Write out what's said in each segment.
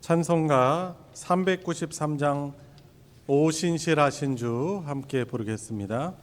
찬송가 393장 오신실하신 주 함께 부르겠습니다.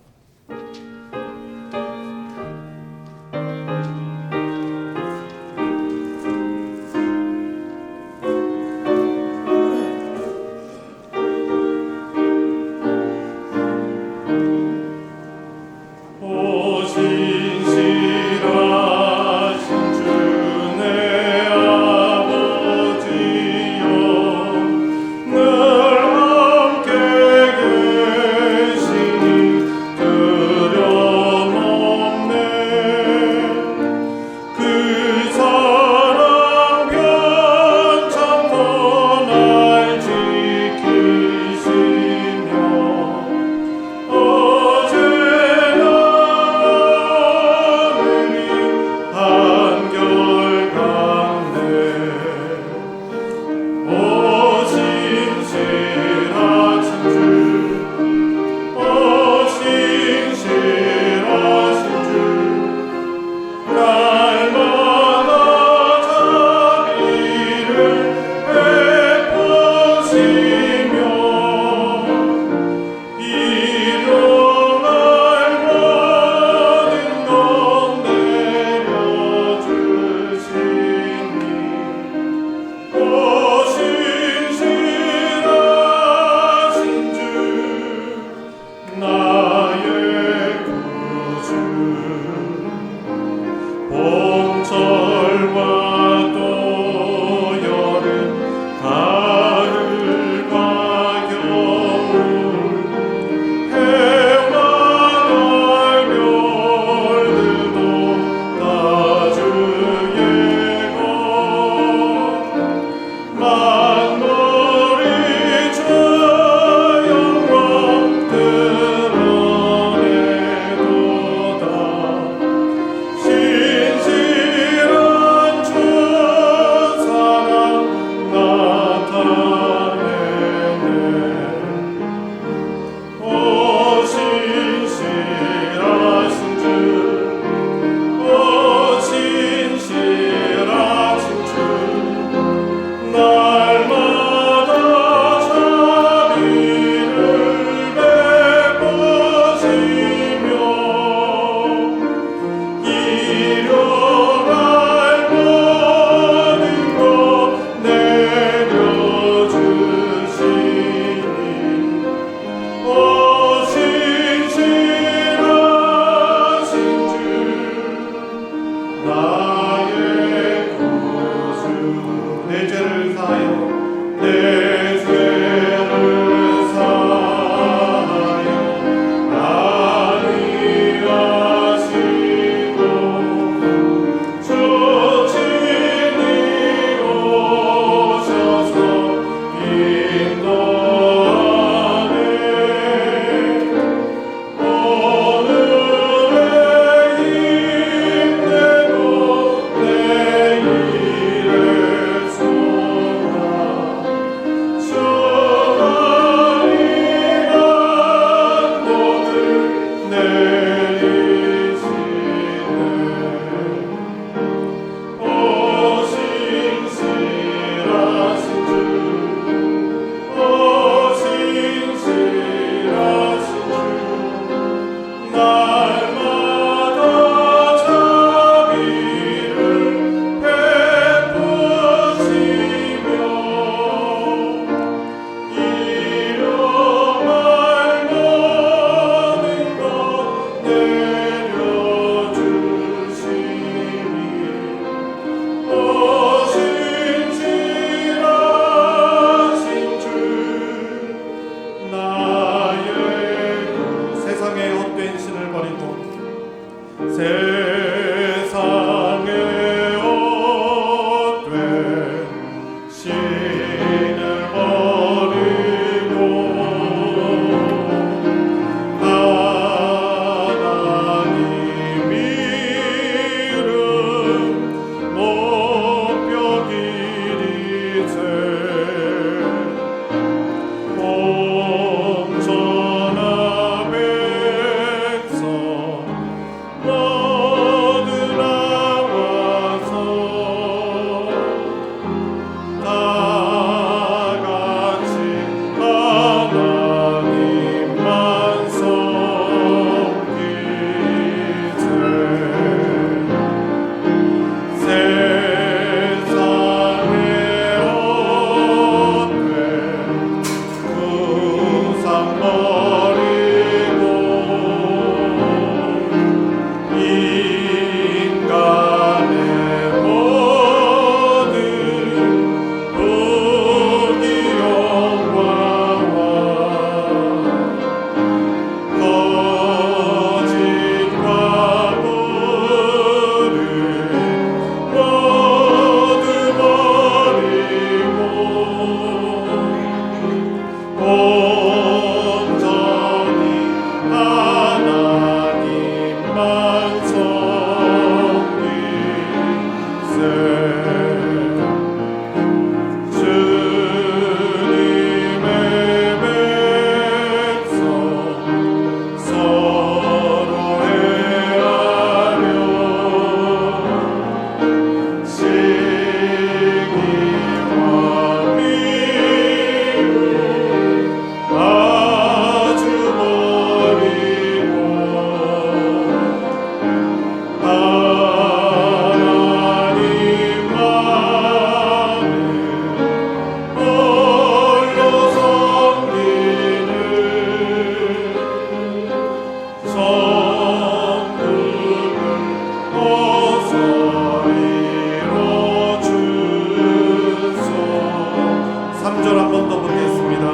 3절 한 번 더 보겠습니다.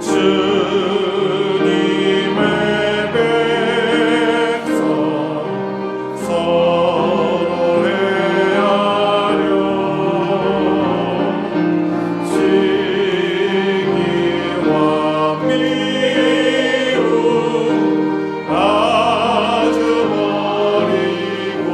주님의 백성 서로 해하려 시기와 미움 아주 버리고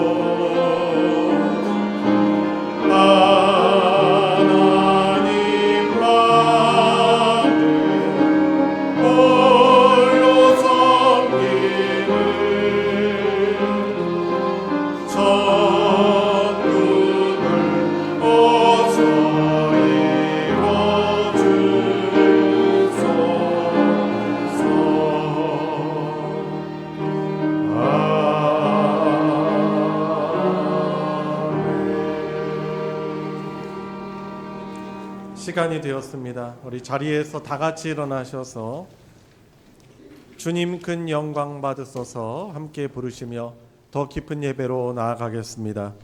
시간이 되었습니다. 우리 자리에서 다 같이 일어나셔서 주님 큰 영광 받으소서 함께 부르시며 더 깊은 예배로 나아가겠습니다.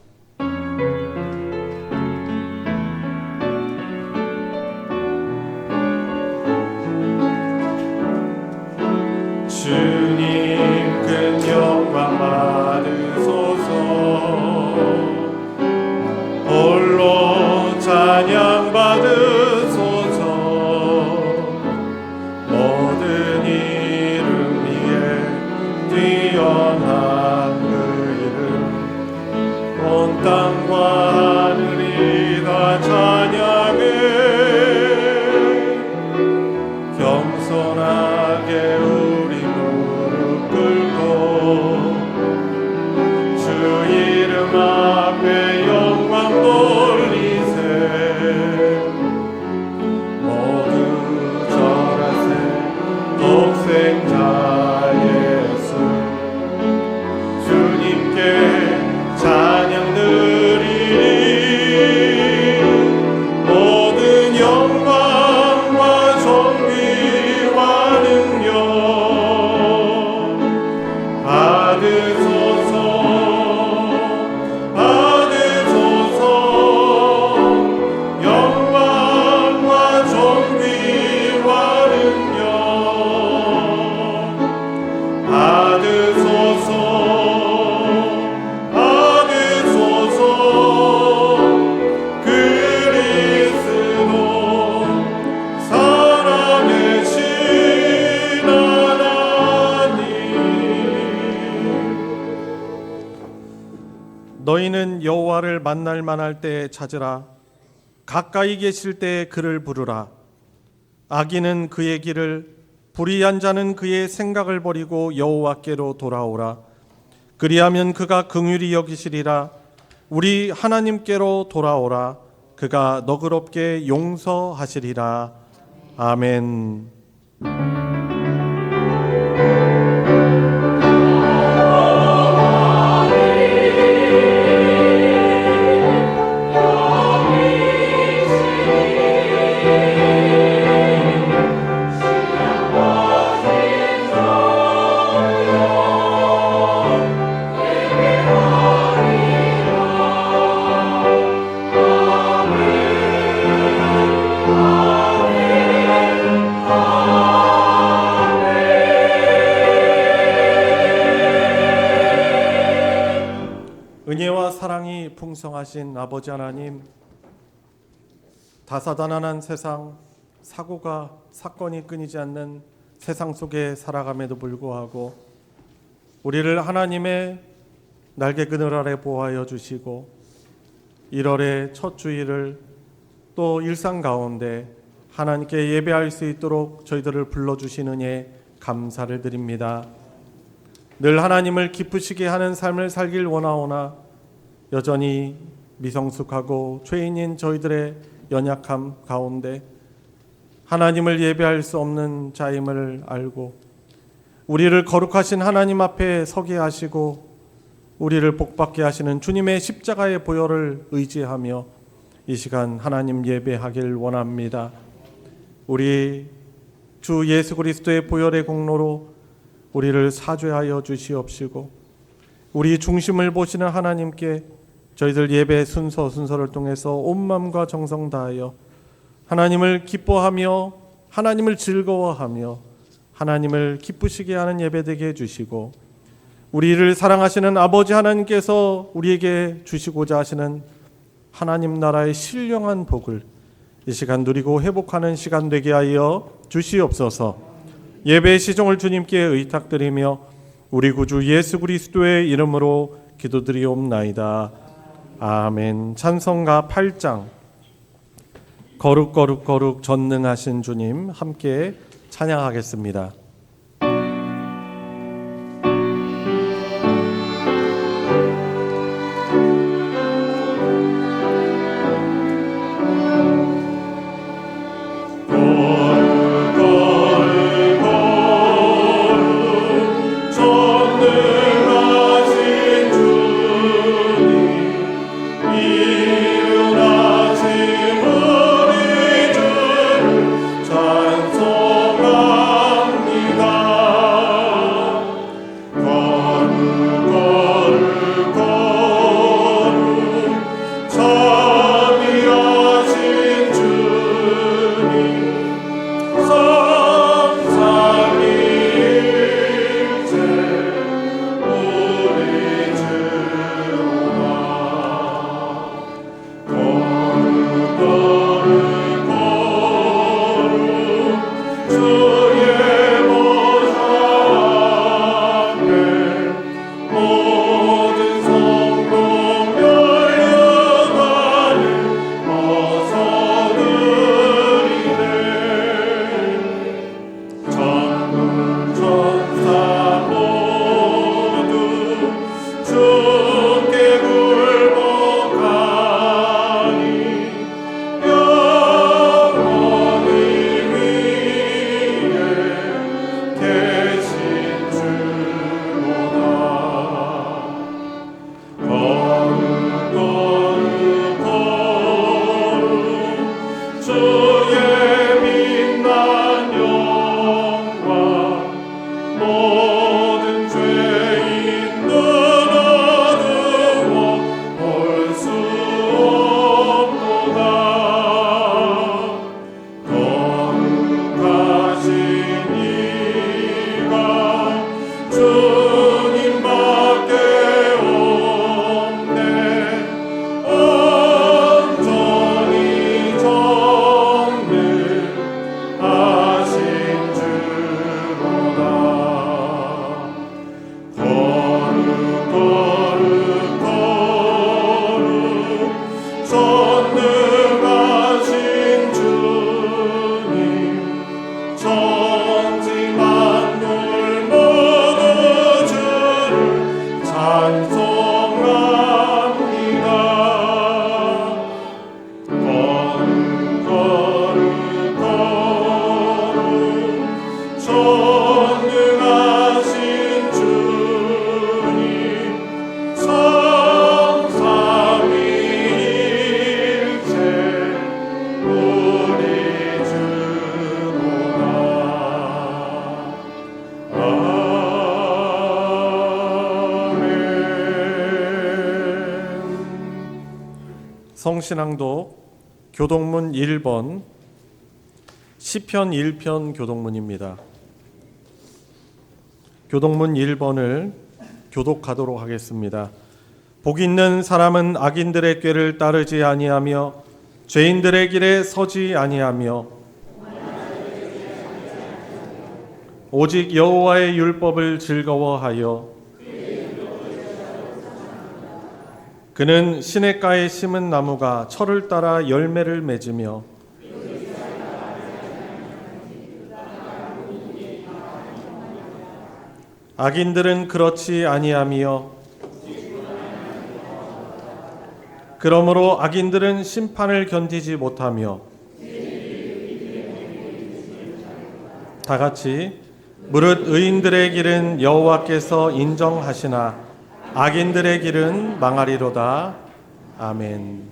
주님 큰 영광 받으소서 홀로 찬양 받으소서 모든 이름 위에 뛰어난 그 이름 온 땅과 하늘이 다 찬양해 겸손하게 우리 무릎 꿇고 주 이름 앞에 영광 돌리세 모두 절하세 독생자 예수 주님께 찬양 드리리 모든 영광과 존귀와 능력 받으소서 받으소서 영광과 존귀와 능력 받으소서 받으소서 그리스도 살아계신 하나님 너희는 여호와를 만날 만할 때에 찾으라 가까이 계실 때에 그를 부르라 악인은 그의 길을 불의한 자는 그의 생각을 버리고 여호와께로 돌아오라 그리하면 그가 긍휼히 여기시리라 우리 하나님께로 돌아오라 그가 너그럽게 용서하시리라 아멘. 은혜와 사랑이 풍성하신 아버지 하나님, 다사다난한 세상, 사고가 사건이 끊이지 않는 세상 속에 살아감에도 불구하고 우리를 하나님의 날개 그늘 아래 보호하여 주시고 1월의 첫 주일을 또 일상 가운데 하나님께 예배할 수 있도록 저희들을 불러주신 은혜 감사를 드립니다. 늘 하나님을 기쁘시게 하는 삶을 살길 원하오나 여전히 미성숙하고 죄인인 저희들의 연약함 가운데 하나님을 예배할 수 없는 자임을 알고 우리를 거룩하신 하나님 앞에 서게 하시고 우리를 복받게 하시는 주님의 십자가의 보혈을 의지하며 이 시간 하나님 예배하길 원합니다. 우리 주 예수 그리스도의 보혈의 공로로 우리를 사죄하여 주시옵시고 우리 중심을 보시는 하나님께 저희들 예배 순서를 통해서 온 마음과 정성 다하여 하나님을 기뻐하며 하나님을 즐거워하며 하나님을 기쁘시게 하는 예배되게 해주시고, 우리를 사랑하시는 아버지 하나님께서 우리에게 주시고자 하시는 하나님 나라의 신령한 복을 이 시간 누리고 회복하는 시간 되게 하여 주시옵소서. 예배의 시종을 주님께 의탁드리며 우리 구주 예수 그리스도의 이름으로 기도드리옵나이다. 아멘. 찬송가 8장 거룩 거룩 거룩 전능하신 주님 함께 찬양하겠습니다. 성신앙독 교독문 1번 시편 1편 교독문입니다. 교독문 1번을 교독하도록 하겠습니다. 복 있는 사람은 악인들의 꾀를 따르지 아니하며 죄인들의 길에 서지 아니하며 오직 여호와의 율법을 즐거워하여 그는 시냇가에 심은 나무가 철을 따라 열매를 맺으며 악인들은 그렇지 아니하며 그러므로 악인들은 심판을 견디지 못하며 다 같이 무릇 의인들의 길은 여호와께서 인정하시나 악인들의 길은 망하리로다. 아멘.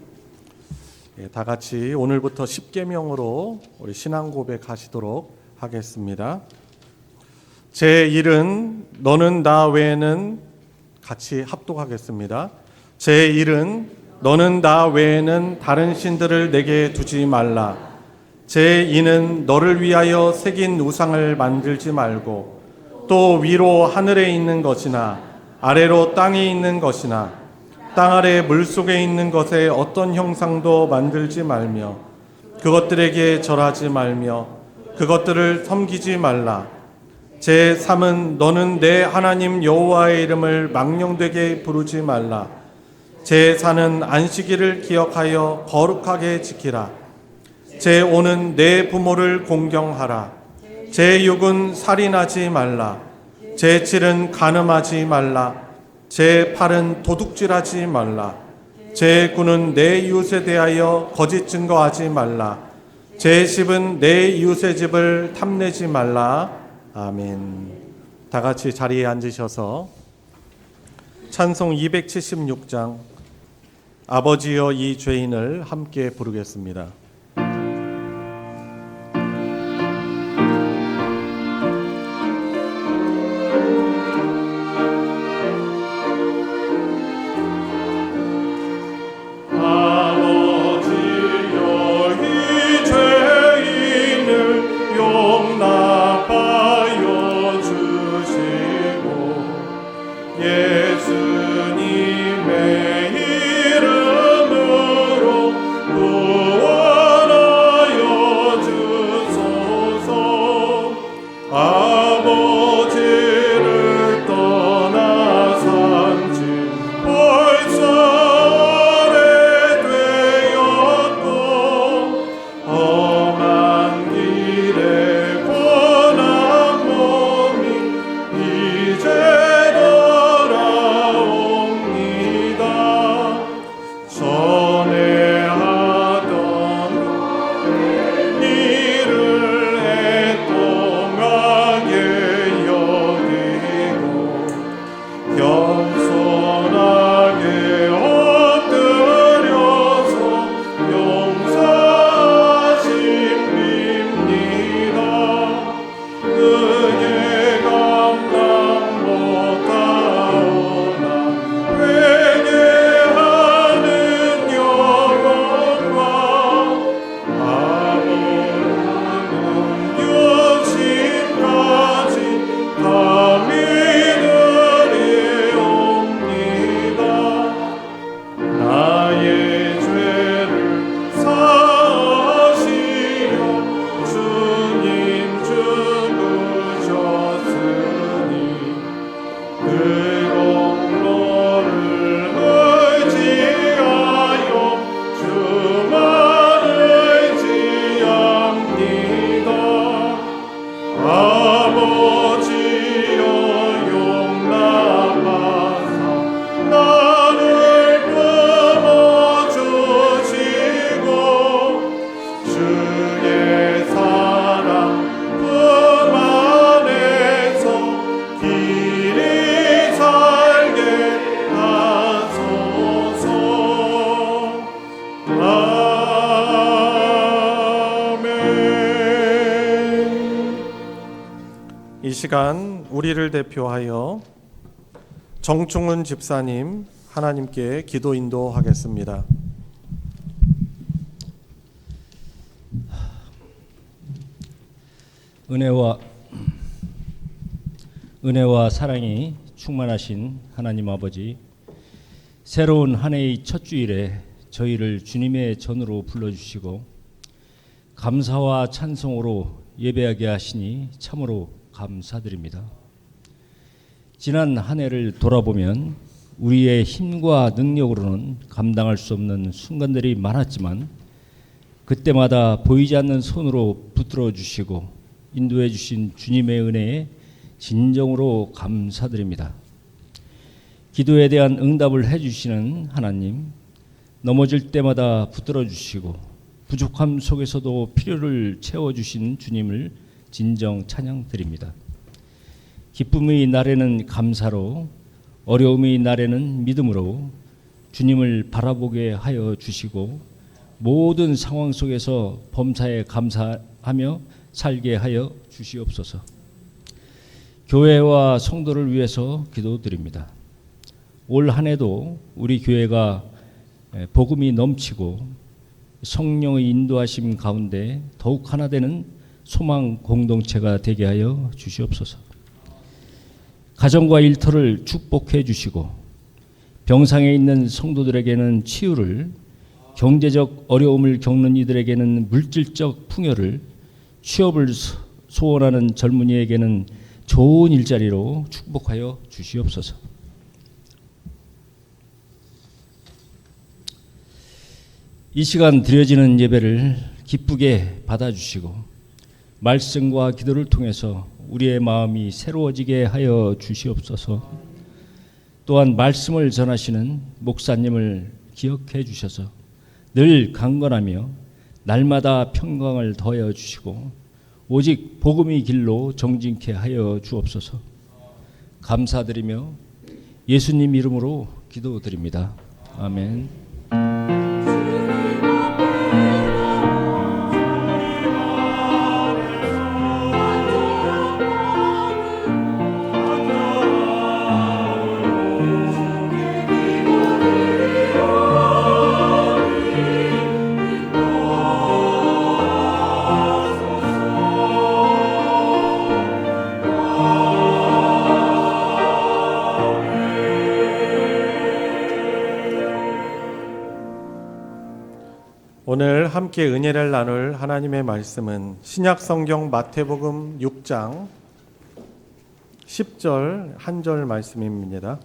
다 같이 오늘부터 10계명으로 우리 신앙 고백하시도록 하겠습니다. 제 일은 너는 나 외에는 같이 합독하겠습니다. 제 일은 너는 나 외에는 다른 신들을 내게 두지 말라. 제 이는 너를 위하여 새긴 우상을 만들지 말고 또 위로 하늘에 있는 것이나 아래로 땅에 있는 것이나 땅 아래 물속에 있는 것에 어떤 형상도 만들지 말며 그것들에게 절하지 말며 그것들을 섬기지 말라. 제3은 너는 내 하나님 여호와의 이름을 망령되게 부르지 말라. 제4는 안식일을 기억하여 거룩하게 지키라. 제5는 내 부모를 공경하라. 제6은 살인하지 말라. 제7은 간음하지 말라. 제8은 도둑질하지 말라. 제9는 내 이웃에 대하여 거짓 증거하지 말라. 제10은 내 이웃의 집을 탐내지 말라. 아멘. 다 같이 자리에 앉으셔서 찬송 276장 아버지여 이 죄인을 함께 부르겠습니다. 이 시간 우리를 대표하여 정충은 집사님 하나님께 기도 인도하겠습니다. 은혜와 사랑이 충만하신 하나님 아버지, 새로운 한 해의 첫 주일에 저희를 주님의 전으로 불러주시고 감사와 찬송으로 예배하게 하시니 참으로 감사드립니다. 지난 한 해를 돌아보면 우리의 힘과 능력으로는 감당할 수 없는 순간들이 많았지만 그때마다 보이지 않는 손으로 붙들어 주시고 인도해 주신 주님의 은혜에 진정으로 감사드립니다. 기도에 대한 응답을 해주시는 하나님, 넘어질 때마다 붙들어 주시고 부족함 속에서도 필요를 채워주신 주님을 진정 찬양드립니다. 기쁨의 날에는 감사로, 어려움의 날에는 믿음으로 주님을 바라보게 하여 주시고 모든 상황 속에서 범사에 감사하며 살게 하여 주시옵소서. 교회와 성도를 위해서 기도드립니다. 올 한 해도 우리 교회가 복음이 넘치고 성령의 인도하심 가운데 더욱 하나 되는 소망 공동체가 되게 하여 주시옵소서. 가정과 일터를 축복해 주시고 병상에 있는 성도들에게는 치유를, 경제적 어려움을 겪는 이들에게는 물질적 풍요를, 취업을 소원하는 젊은이에게는 좋은 일자리로 축복하여 주시옵소서. 이 시간 드려지는 예배를 기쁘게 받아주시고 말씀과 기도를 통해서 우리의 마음이 새로워지게 하여 주시옵소서. 또한 말씀을 전하시는 목사님을 기억해 주셔서 늘 강건하며 날마다 평강을 더하여 주시고 오직 복음의 길로 정진케 하여 주옵소서. 감사드리며 예수님 이름으로 기도드립니다. 아멘. 오늘 함께 은혜를 나눌 하나님의 말씀은 신약성경 마태복음 6장 10절 한 절 말씀입니다.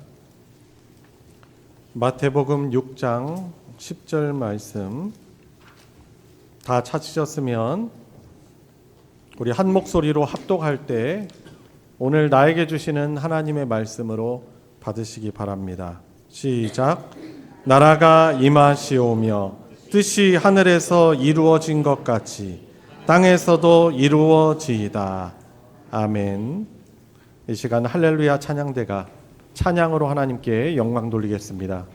마태복음 6장 10절 말씀 다 찾으셨으면 우리 한 목소리로 합독할 때 오늘 나에게 주시는 하나님의 말씀으로 받으시기 바랍니다. 시작. 나라가 임하시오며 뜻이 하늘에서 이루어진 것 같이 땅에서도 이루어지이다. 아멘. 이 시간 할렐루야 찬양대가 찬양으로 하나님께 영광 돌리겠습니다.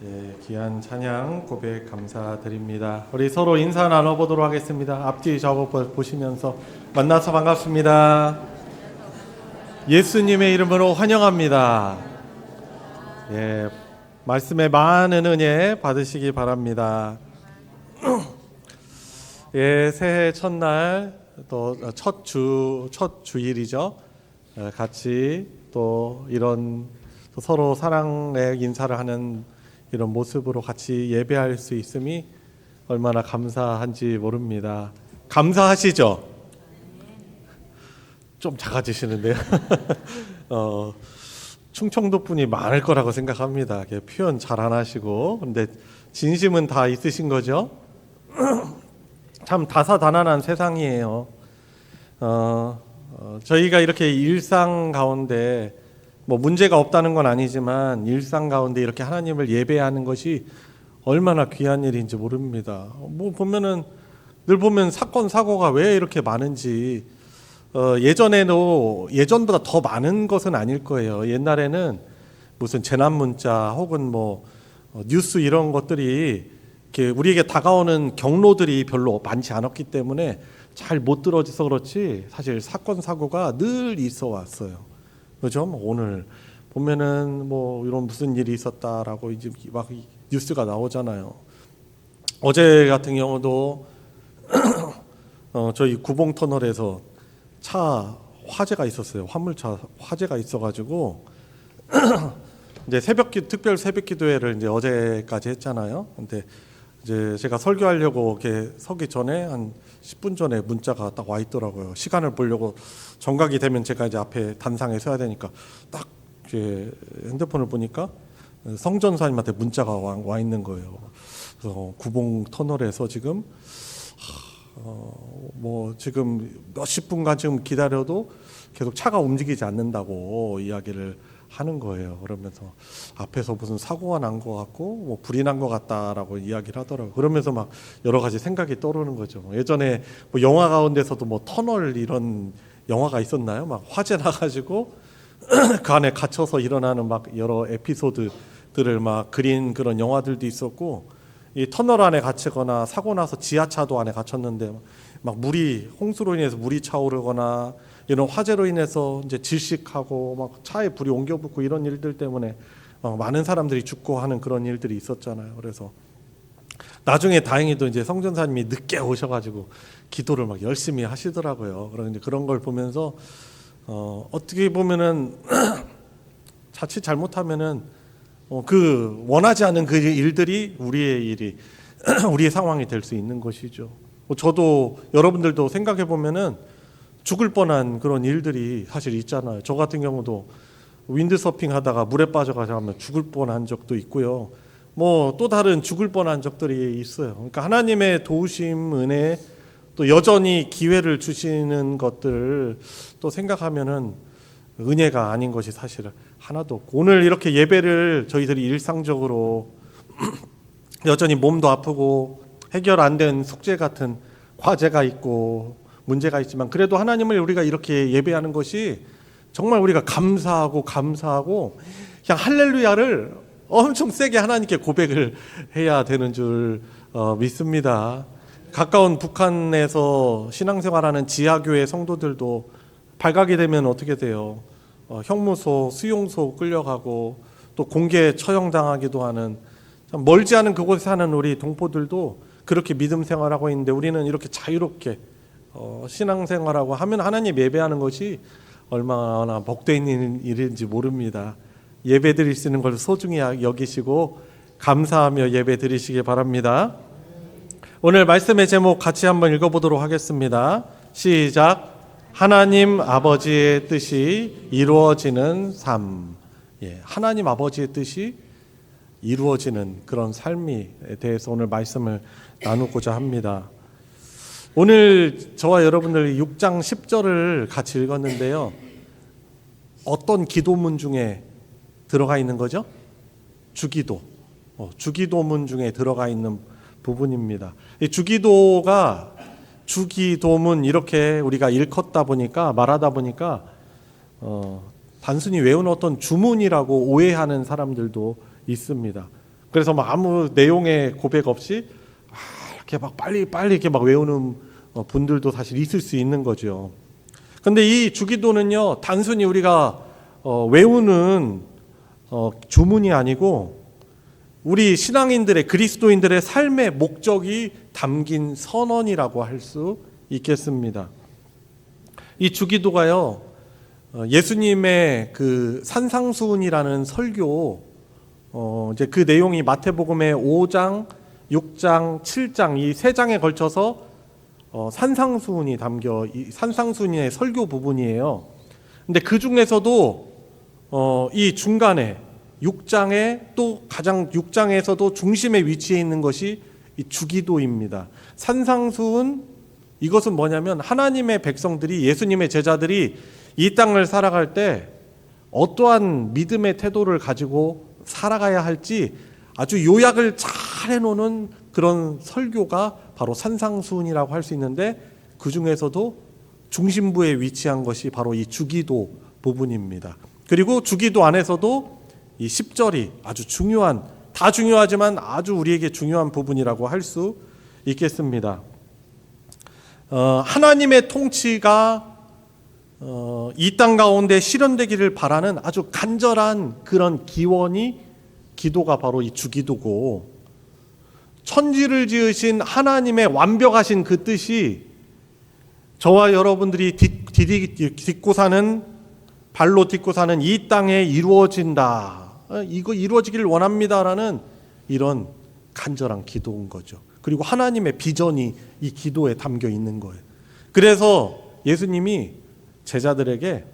예, 귀한 찬양 고백 감사드립니다. 우리 서로 인사 나눠보도록 하겠습니다. 앞뒤 좌우 보시면서 만나서 반갑습니다. 예수님의 이름으로 환영합니다. 예, 말씀에 많은 은혜 받으시기 바랍니다. 예, 새해 첫날 또 첫 주일이죠. 같이 또 이런 서로 사랑의 인사를 하는 이런 모습으로 같이 예배할 수 있음이 얼마나 감사한지 모릅니다. 감사하시죠? 좀 작아지시는데요. 충청도 분이 많을 거라고 생각합니다. 표현 잘 안 하시고, 근데 진심은 다 있으신 거죠? 참 다사다난한 세상이에요. 저희가 이렇게 일상 가운데 뭐 문제가 없다는 건 아니지만 일상 가운데 이렇게 하나님을 예배하는 것이 얼마나 귀한 일인지 모릅니다. 뭐 보면은 늘 보면 사건 사고가 왜 이렇게 많은지 예전보다 더 많은 것은 아닐 거예요. 옛날에는 무슨 재난 문자 혹은 뭐 뉴스 이런 것들이 이렇게 우리에게 다가오는 경로들이 별로 많지 않았기 때문에 잘 못 들어져서 그렇지 사실 사건 사고가 늘 있어 왔어요. 그죠? 오늘 보면은 뭐 이런 무슨 일이 있었다라고 이제 막 뉴스가 나오잖아요. 어제 같은 경우도 저희 구봉 터널에서 차 화재가 있었어요. 화물차 화재가 있어가지고 이제 특별 새벽 기도회를 이제 어제까지 했잖아요. 근데 이제 제가 설교하려고 이렇게 서기 전에 한 10분 전에 문자가 딱 와 있더라고요. 시간을 보려고 정각이 되면 제가 이제 앞에 단상에 서야 되니까 딱 이제 핸드폰을 보니까 성전사님한테 문자가 와 있는 거예요. 그래서 구봉 터널에서 지금 뭐 지금 몇십 분간 지금 기다려도 계속 차가 움직이지 않는다고 이야기를 하는 거예요. 그러면서 앞에서 무슨 사고가 난 것 같고 뭐 불이 난 것 같다라고 이야기를 하더라고요. 그러면서 막 여러 가지 생각이 떠오르는 거죠. 예전에 뭐 영화 가운데서도 뭐 터널 이런 영화가 있었나요? 막 화재 나가지고 그 안에 갇혀서 일어나는 막 여러 에피소드들을 막 그린 그런 영화들도 있었고, 이 터널 안에 갇히거나 사고 나서 지하차도 안에 갇혔는데 막 홍수로 인해서 물이 차오르거나 이런 화재로 인해서 이제 질식하고 막 차에 불이 옮겨 붙고 이런 일들 때문에 많은 사람들이 죽고 하는 그런 일들이 있었잖아요. 그래서 나중에 다행히도 이제 성전사님이 늦게 오셔가지고 기도를 막 열심히 하시더라고요. 그런데 그런 걸 보면서 어떻게 보면은 자칫 잘못하면은 그 원하지 않은 그 일들이 우리의 일이 우리의 상황이 될 수 있는 것이죠. 저도 여러분들도 생각해 보면은 죽을 뻔한 그런 일들이 사실 있잖아요. 저 같은 경우도 윈드서핑 하다가 물에 빠져가지고 죽을 뻔한 적도 있고요. 뭐 또 다른 죽을 뻔한 적들이 있어요. 그러니까 하나님의 도우심, 은혜, 또 여전히 기회를 주시는 것들을 또 생각하면은 은혜가 아닌 것이 사실 하나도 없고, 오늘 이렇게 예배를 저희들이 일상적으로 여전히 몸도 아프고 해결 안 된 숙제 같은 과제가 있고 문제가 있지만 그래도 하나님을 우리가 이렇게 예배하는 것이 정말 우리가 감사하고 그냥 할렐루야를 엄청 세게 하나님께 고백을 해야 되는 줄 믿습니다. 가까운 북한에서 신앙생활하는 지하교회 성도들도 발각이 되면 어떻게 돼요? 형무소, 수용소 끌려가고 또 공개 처형당하기도 하는, 멀지 않은 그곳에 사는 우리 동포들도 그렇게 믿음 생활하고 있는데 우리는 이렇게 자유롭게 신앙생활하고 하면 하나님 예배하는 것이 얼마나 복되는 일인지 모릅니다. 예배 드릴 수 있는 걸 소중히 여기시고 감사하며 예배 드리시기 바랍니다. 오늘 말씀의 제목 같이 한번 읽어보도록 하겠습니다. 시작. 하나님 아버지의 뜻이 이루어지는 삶. 하나님 아버지의 뜻이 이루어지는 그런 삶에 대해서 오늘 말씀을 나누고자 합니다. 오늘 저와 여러분들 6장 10절을 같이 읽었는데요. 어떤 기도문 중에 들어가 있는 거죠? 주기도. 주기도문 중에 들어가 있는 부분입니다. 이 주기도문 이렇게 우리가 일컫다 보니까 말하다 보니까 단순히 외우는 어떤 주문이라고 오해하는 사람들도 있습니다. 그래서 막 아무 내용의 고백 없이 이렇게 막 빨리 이렇게 막 외우는 분들도 사실 있을 수 있는 거죠. 근데 이 주기도는요, 단순히 우리가 외우는 주문이 아니고 우리 신앙인들의, 그리스도인들의 삶의 목적이 담긴 선언이라고 할 수 있겠습니다. 이 주기도가요, 예수님의 그 산상수훈이라는 설교, 이제 그 내용이 마태복음의 5장, 6장, 7장 이 세 장에 걸쳐서 산상수훈이 담겨, 이 산상수훈의 설교 부분이에요. 근데 그 중에서도 이 중간에 6장에 또 가장 6장에서도 중심에 위치해 있는 것이 이 주기도입니다. 산상수훈, 이것은 뭐냐면 하나님의 백성들이, 예수님의 제자들이 이 땅을 살아갈 때 어떠한 믿음의 태도를 가지고 살아가야 할지 아주 요약을 잘 해놓는 그런 설교가 바로 산상수훈이라고 할 수 있는데, 그 중에서도 중심부에 위치한 것이 바로 이 주기도 부분입니다. 그리고 주기도 안에서도 이 10절이 아주 중요한, 다 중요하지만 아주 우리에게 중요한 부분이라고 할 수 있겠습니다. 하나님의 통치가 이 땅 가운데 실현되기를 바라는 아주 간절한 그런 기원이, 기도가 바로 이 주기도고, 천지를 지으신 하나님의 완벽하신 그 뜻이 저와 여러분들이 딛고 사는, 발로 딛고 사는 이 땅에 이루어진다, 이거 이루어지기를 원합니다라는 이런 간절한 기도인 거죠. 그리고 하나님의 비전이 이 기도에 담겨 있는 거예요. 그래서 예수님이 제자들에게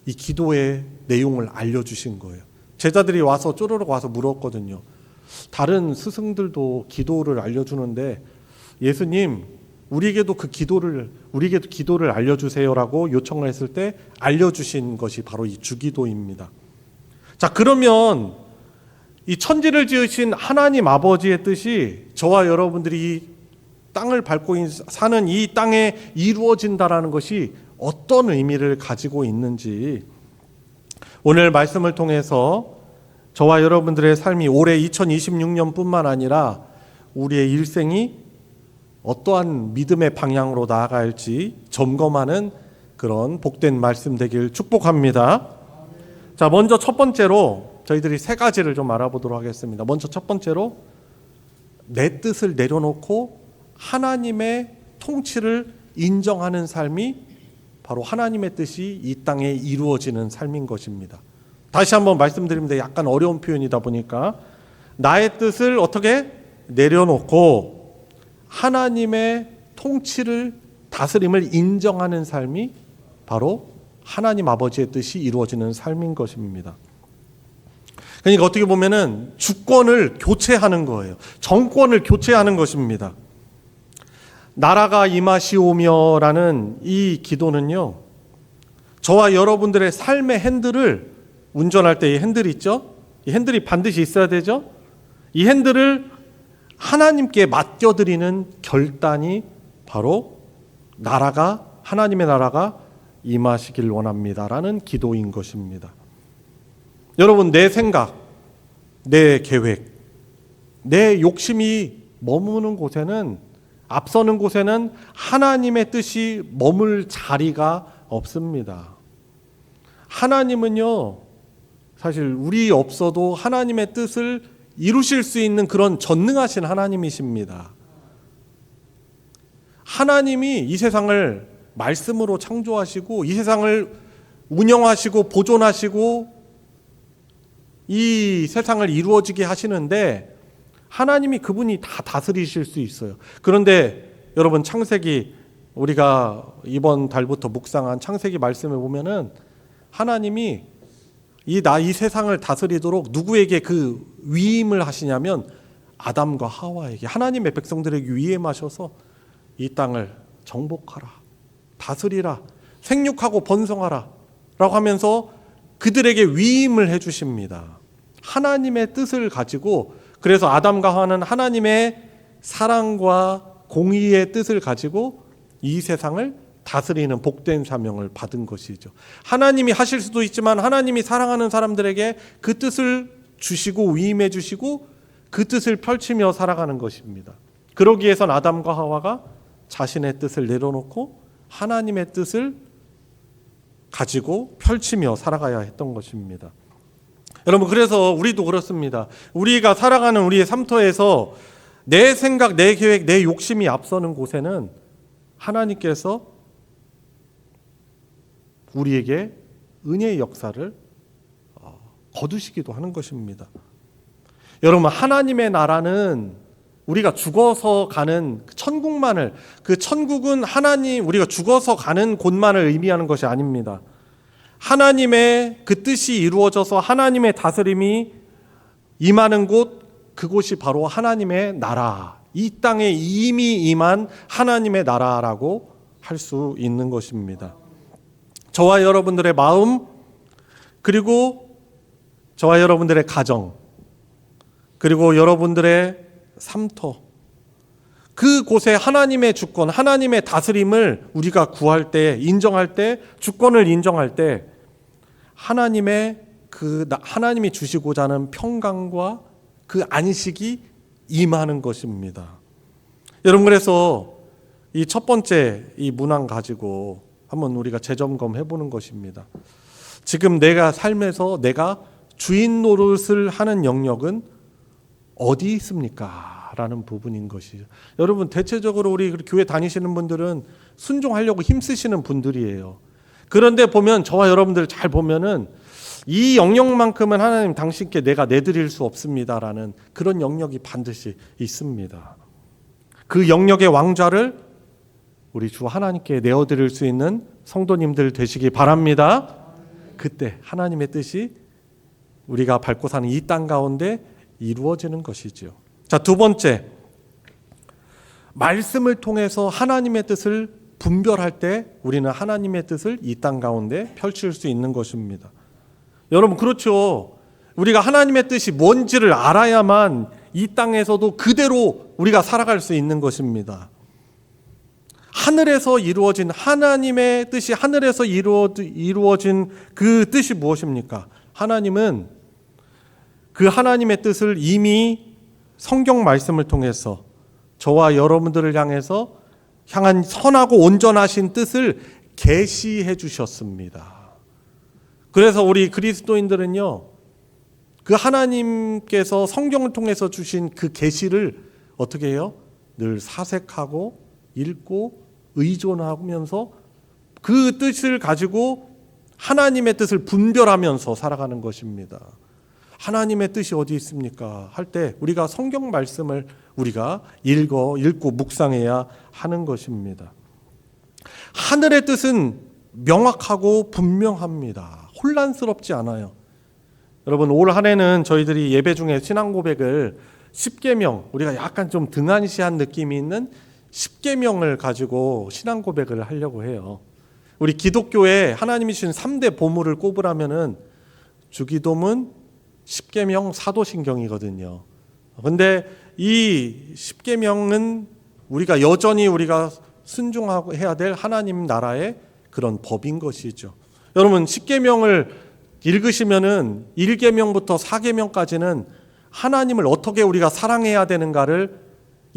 이 기도의 내용을 알려주신 거예요. 제자들이 와서 쪼르륵 와서 물었거든요. 다른 스승들도 기도를 알려주는데 예수님, 우리에게도 기도를 알려주세요라고 요청을 했을 때 알려주신 것이 바로 이 주기도입니다. 자, 그러면 이 천지를 지으신 하나님 아버지의 뜻이 저와 여러분들이 땅을 밟고 사는 이 땅에 이루어진다라는 것이 어떤 의미를 가지고 있는지, 오늘 말씀을 통해서 저와 여러분들의 삶이 올해 2026년뿐만 아니라 우리의 일생이 어떠한 믿음의 방향으로 나아갈지 점검하는 그런 복된 말씀 되길 축복합니다. 자, 먼저 첫 번째로 저희들이 세 가지를 좀 알아보도록 하겠습니다. 먼저 첫 번째로, 내 뜻을 내려놓고 하나님의 통치를 인정하는 삶이 바로 하나님의 뜻이 이 땅에 이루어지는 삶인 것입니다. 다시 한번 말씀드립니다. 약간 어려운 표현이다 보니까 나의 뜻을 어떻게 내려놓고 하나님의 통치를, 다스림을 인정하는 삶이 바로 하나님 아버지의 뜻이 이루어지는 삶인 것입니다. 그러니까 어떻게 보면은 주권을 교체하는 거예요. 정권을 교체하는 것입니다. 나라가 임하시오며라는 이 기도는요, 저와 여러분들의 삶의 핸들을, 운전할 때 이 핸들 있죠? 이 핸들이 반드시 있어야 되죠? 이 핸들을 하나님께 맡겨드리는 결단이 바로 하나님의 나라가 임하시길 원합니다라는 기도인 것입니다. 여러분, 내 생각, 내 계획, 내 욕심이 머무는 곳에는, 앞서는 곳에는 하나님의 뜻이 머물 자리가 없습니다. 하나님은요, 사실 우리 없어도 하나님의 뜻을 이루실 수 있는 그런 전능하신 하나님이십니다. 하나님이 이 세상을 말씀으로 창조하시고 이 세상을 운영하시고 보존하시고 이 세상을 이루어지게 하시는데, 하나님이 그분이 다 다스리실 수 있어요. 그런데 여러분, 창세기, 우리가 이번 달부터 묵상한 창세기 말씀에 보면은 하나님이 이 세상을 다스리도록 누구에게 그 위임을 하시냐면 아담과 하와에게, 하나님의 백성들에게 위임하셔서 이 땅을 정복하라, 다스리라, 생육하고 번성하라 라고 하면서 그들에게 위임을 해주십니다. 하나님의 뜻을 가지고, 그래서 아담과 하와는 하나님의 사랑과 공의의 뜻을 가지고 이 세상을 다스리는 복된 사명을 받은 것이죠. 하나님이 하실 수도 있지만 하나님이 사랑하는 사람들에게 그 뜻을 주시고 위임해 주시고 그 뜻을 펼치며 살아가는 것입니다. 그러기 위해선 아담과 하와가 자신의 뜻을 내려놓고 하나님의 뜻을 가지고 펼치며 살아가야 했던 것입니다. 여러분, 그래서 우리도 그렇습니다. 우리가 살아가는 우리의 삶터에서 내 생각, 내 계획, 내 욕심이 앞서는 곳에는 하나님께서 우리에게 은혜의 역사를 거두시기도 하는 것입니다. 여러분, 하나님의 나라는 우리가 죽어서 가는 천국만을, 그 천국은 하나님, 우리가 죽어서 가는 곳만을 의미하는 것이 아닙니다. 하나님의 그 뜻이 이루어져서 하나님의 다스림이 임하는 곳, 그곳이 바로 하나님의 나라, 이 땅에 이미 임한 하나님의 나라라고 할 수 있는 것입니다. 저와 여러분들의 마음, 그리고 저와 여러분들의 가정, 그리고 여러분들의 삶터, 그곳에 하나님의 주권, 하나님의 다스림을 우리가 구할 때, 인정할 때, 주권을 인정할 때 하나님의 하나님이 주시고자 하는 평강과 그 안식이 임하는 것입니다. 여러분, 그래서 이 첫 번째 이 문항 가지고 한번 우리가 재점검해 보는 것입니다. 지금 내가 삶에서 내가 주인 노릇을 하는 영역은 어디 있습니까? 라는 부분인 것이죠. 여러분, 대체적으로 우리 교회 다니시는 분들은 순종하려고 힘쓰시는 분들이에요. 그런데 보면 저와 여러분들 잘 보면은 이 영역만큼은 하나님 당신께 내가 내드릴 수 없습니다라는 그런 영역이 반드시 있습니다. 그 영역의 왕좌를 우리 주 하나님께 내어드릴 수 있는 성도님들 되시기 바랍니다. 그때 하나님의 뜻이 우리가 밟고 사는 이 땅 가운데 이루어지는 것이죠. 자, 두 번째, 말씀을 통해서 하나님의 뜻을 분별할 때 우리는 하나님의 뜻을 이 땅 가운데 펼칠 수 있는 것입니다. 여러분, 그렇죠. 우리가 하나님의 뜻이 뭔지를 알아야만 이 땅에서도 그대로 우리가 살아갈 수 있는 것입니다. 하늘에서 이루어진 하나님의 뜻이 하늘에서 이루어진 그 뜻이 무엇입니까? 하나님은 그 하나님의 뜻을 이미 성경 말씀을 통해서 저와 여러분들을 향한 선하고 온전하신 뜻을 계시해 주셨습니다. 그래서 우리 그리스도인들은요, 그 하나님께서 성경을 통해서 주신 그 계시를 어떻게 해요? 늘 사색하고 읽고 의존하면서 그 뜻을 가지고 하나님의 뜻을 분별하면서 살아가는 것입니다. 하나님의 뜻이 어디 있습니까? 할 때 우리가 성경 말씀을 우리가 읽고 묵상해야 하는 것입니다. 하늘의 뜻은 명확하고 분명합니다. 혼란스럽지 않아요. 여러분, 올 한 해는 저희들이 예배 중에 신앙 고백을 10계명, 우리가 약간 좀 등한시한 느낌이 있는 10계명을 가지고 신앙 고백을 하려고 해요. 우리 기독교에 하나님이 주신 3대 보물을 꼽으라면은 주기도문, 10계명, 사도신경이거든요. 근데 이 10계명은 우리가 여전히 우리가 순종하고 해야 될 하나님 나라의 그런 법인 것이죠. 여러분, 10계명을 읽으시면은 1계명부터 4계명까지는 하나님을 어떻게 우리가 사랑해야 되는가를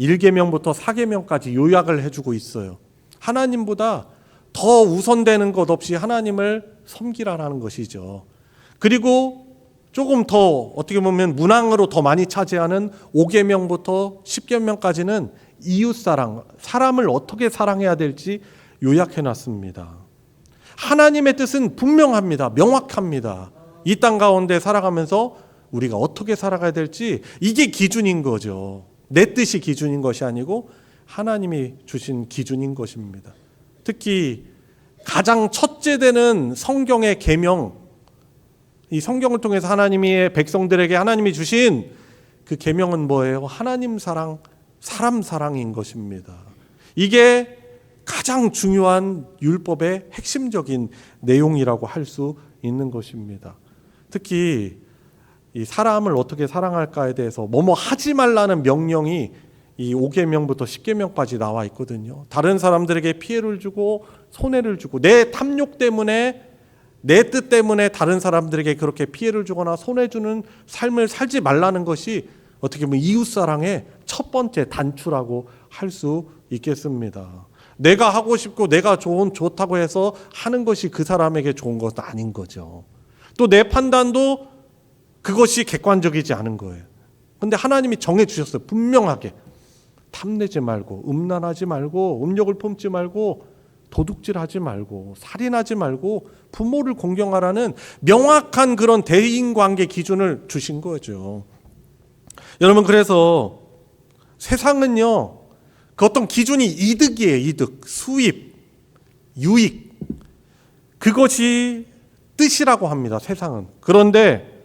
1계명부터 4계명까지 요약을 해주고 있어요. 하나님보다 더 우선되는 것 없이 하나님을 섬기라라는 것이죠. 그리고 조금 더 어떻게 보면 문항으로 더 많이 차지하는 5계명부터 10계명까지는 이웃사랑, 사람을 어떻게 사랑해야 될지 요약해놨습니다. 하나님의 뜻은 분명합니다. 명확합니다. 이 땅 가운데 살아가면서 우리가 어떻게 살아가야 될지 이게 기준인 거죠. 내 뜻이 기준인 것이 아니고 하나님이 주신 기준인 것입니다. 특히 가장 첫째 되는 성경의 계명, 이 성경을 통해서 하나님의 백성들에게 하나님이 주신 그 계명은 뭐예요? 하나님 사랑, 사람 사랑인 것입니다. 이게 가장 중요한 율법의 핵심적인 내용이라고 할 수 있는 것입니다. 특히 이 사람을 어떻게 사랑할까에 대해서 뭐뭐 하지 말라는 명령이 이 5계명부터 10계명까지 나와 있거든요. 다른 사람들에게 피해를 주고 손해를 주고 내 탐욕 때문에 내 뜻 때문에 다른 사람들에게 그렇게 피해를 주거나 손해 주는 삶을 살지 말라는 것이 어떻게 보면 이웃사랑의 첫 번째 단추라고 할 수 있겠습니다. 내가 하고 싶고 내가 좋다고 해서 하는 것이 그 사람에게 좋은 것은 아닌 거죠. 또 내 판단도 그것이 객관적이지 않은 거예요. 근데 하나님이 정해 주셨어요. 분명하게. 탐내지 말고, 음란하지 말고, 음욕을 품지 말고, 도둑질하지 말고, 살인하지 말고, 부모를 공경하라는 명확한 그런 대인관계 기준을 주신 거죠. 여러분, 그래서 세상은요, 그 어떤 기준이 이득이에요. 이득, 수입, 유익. 그것이 뜻이라고 합니다. 세상은. 그런데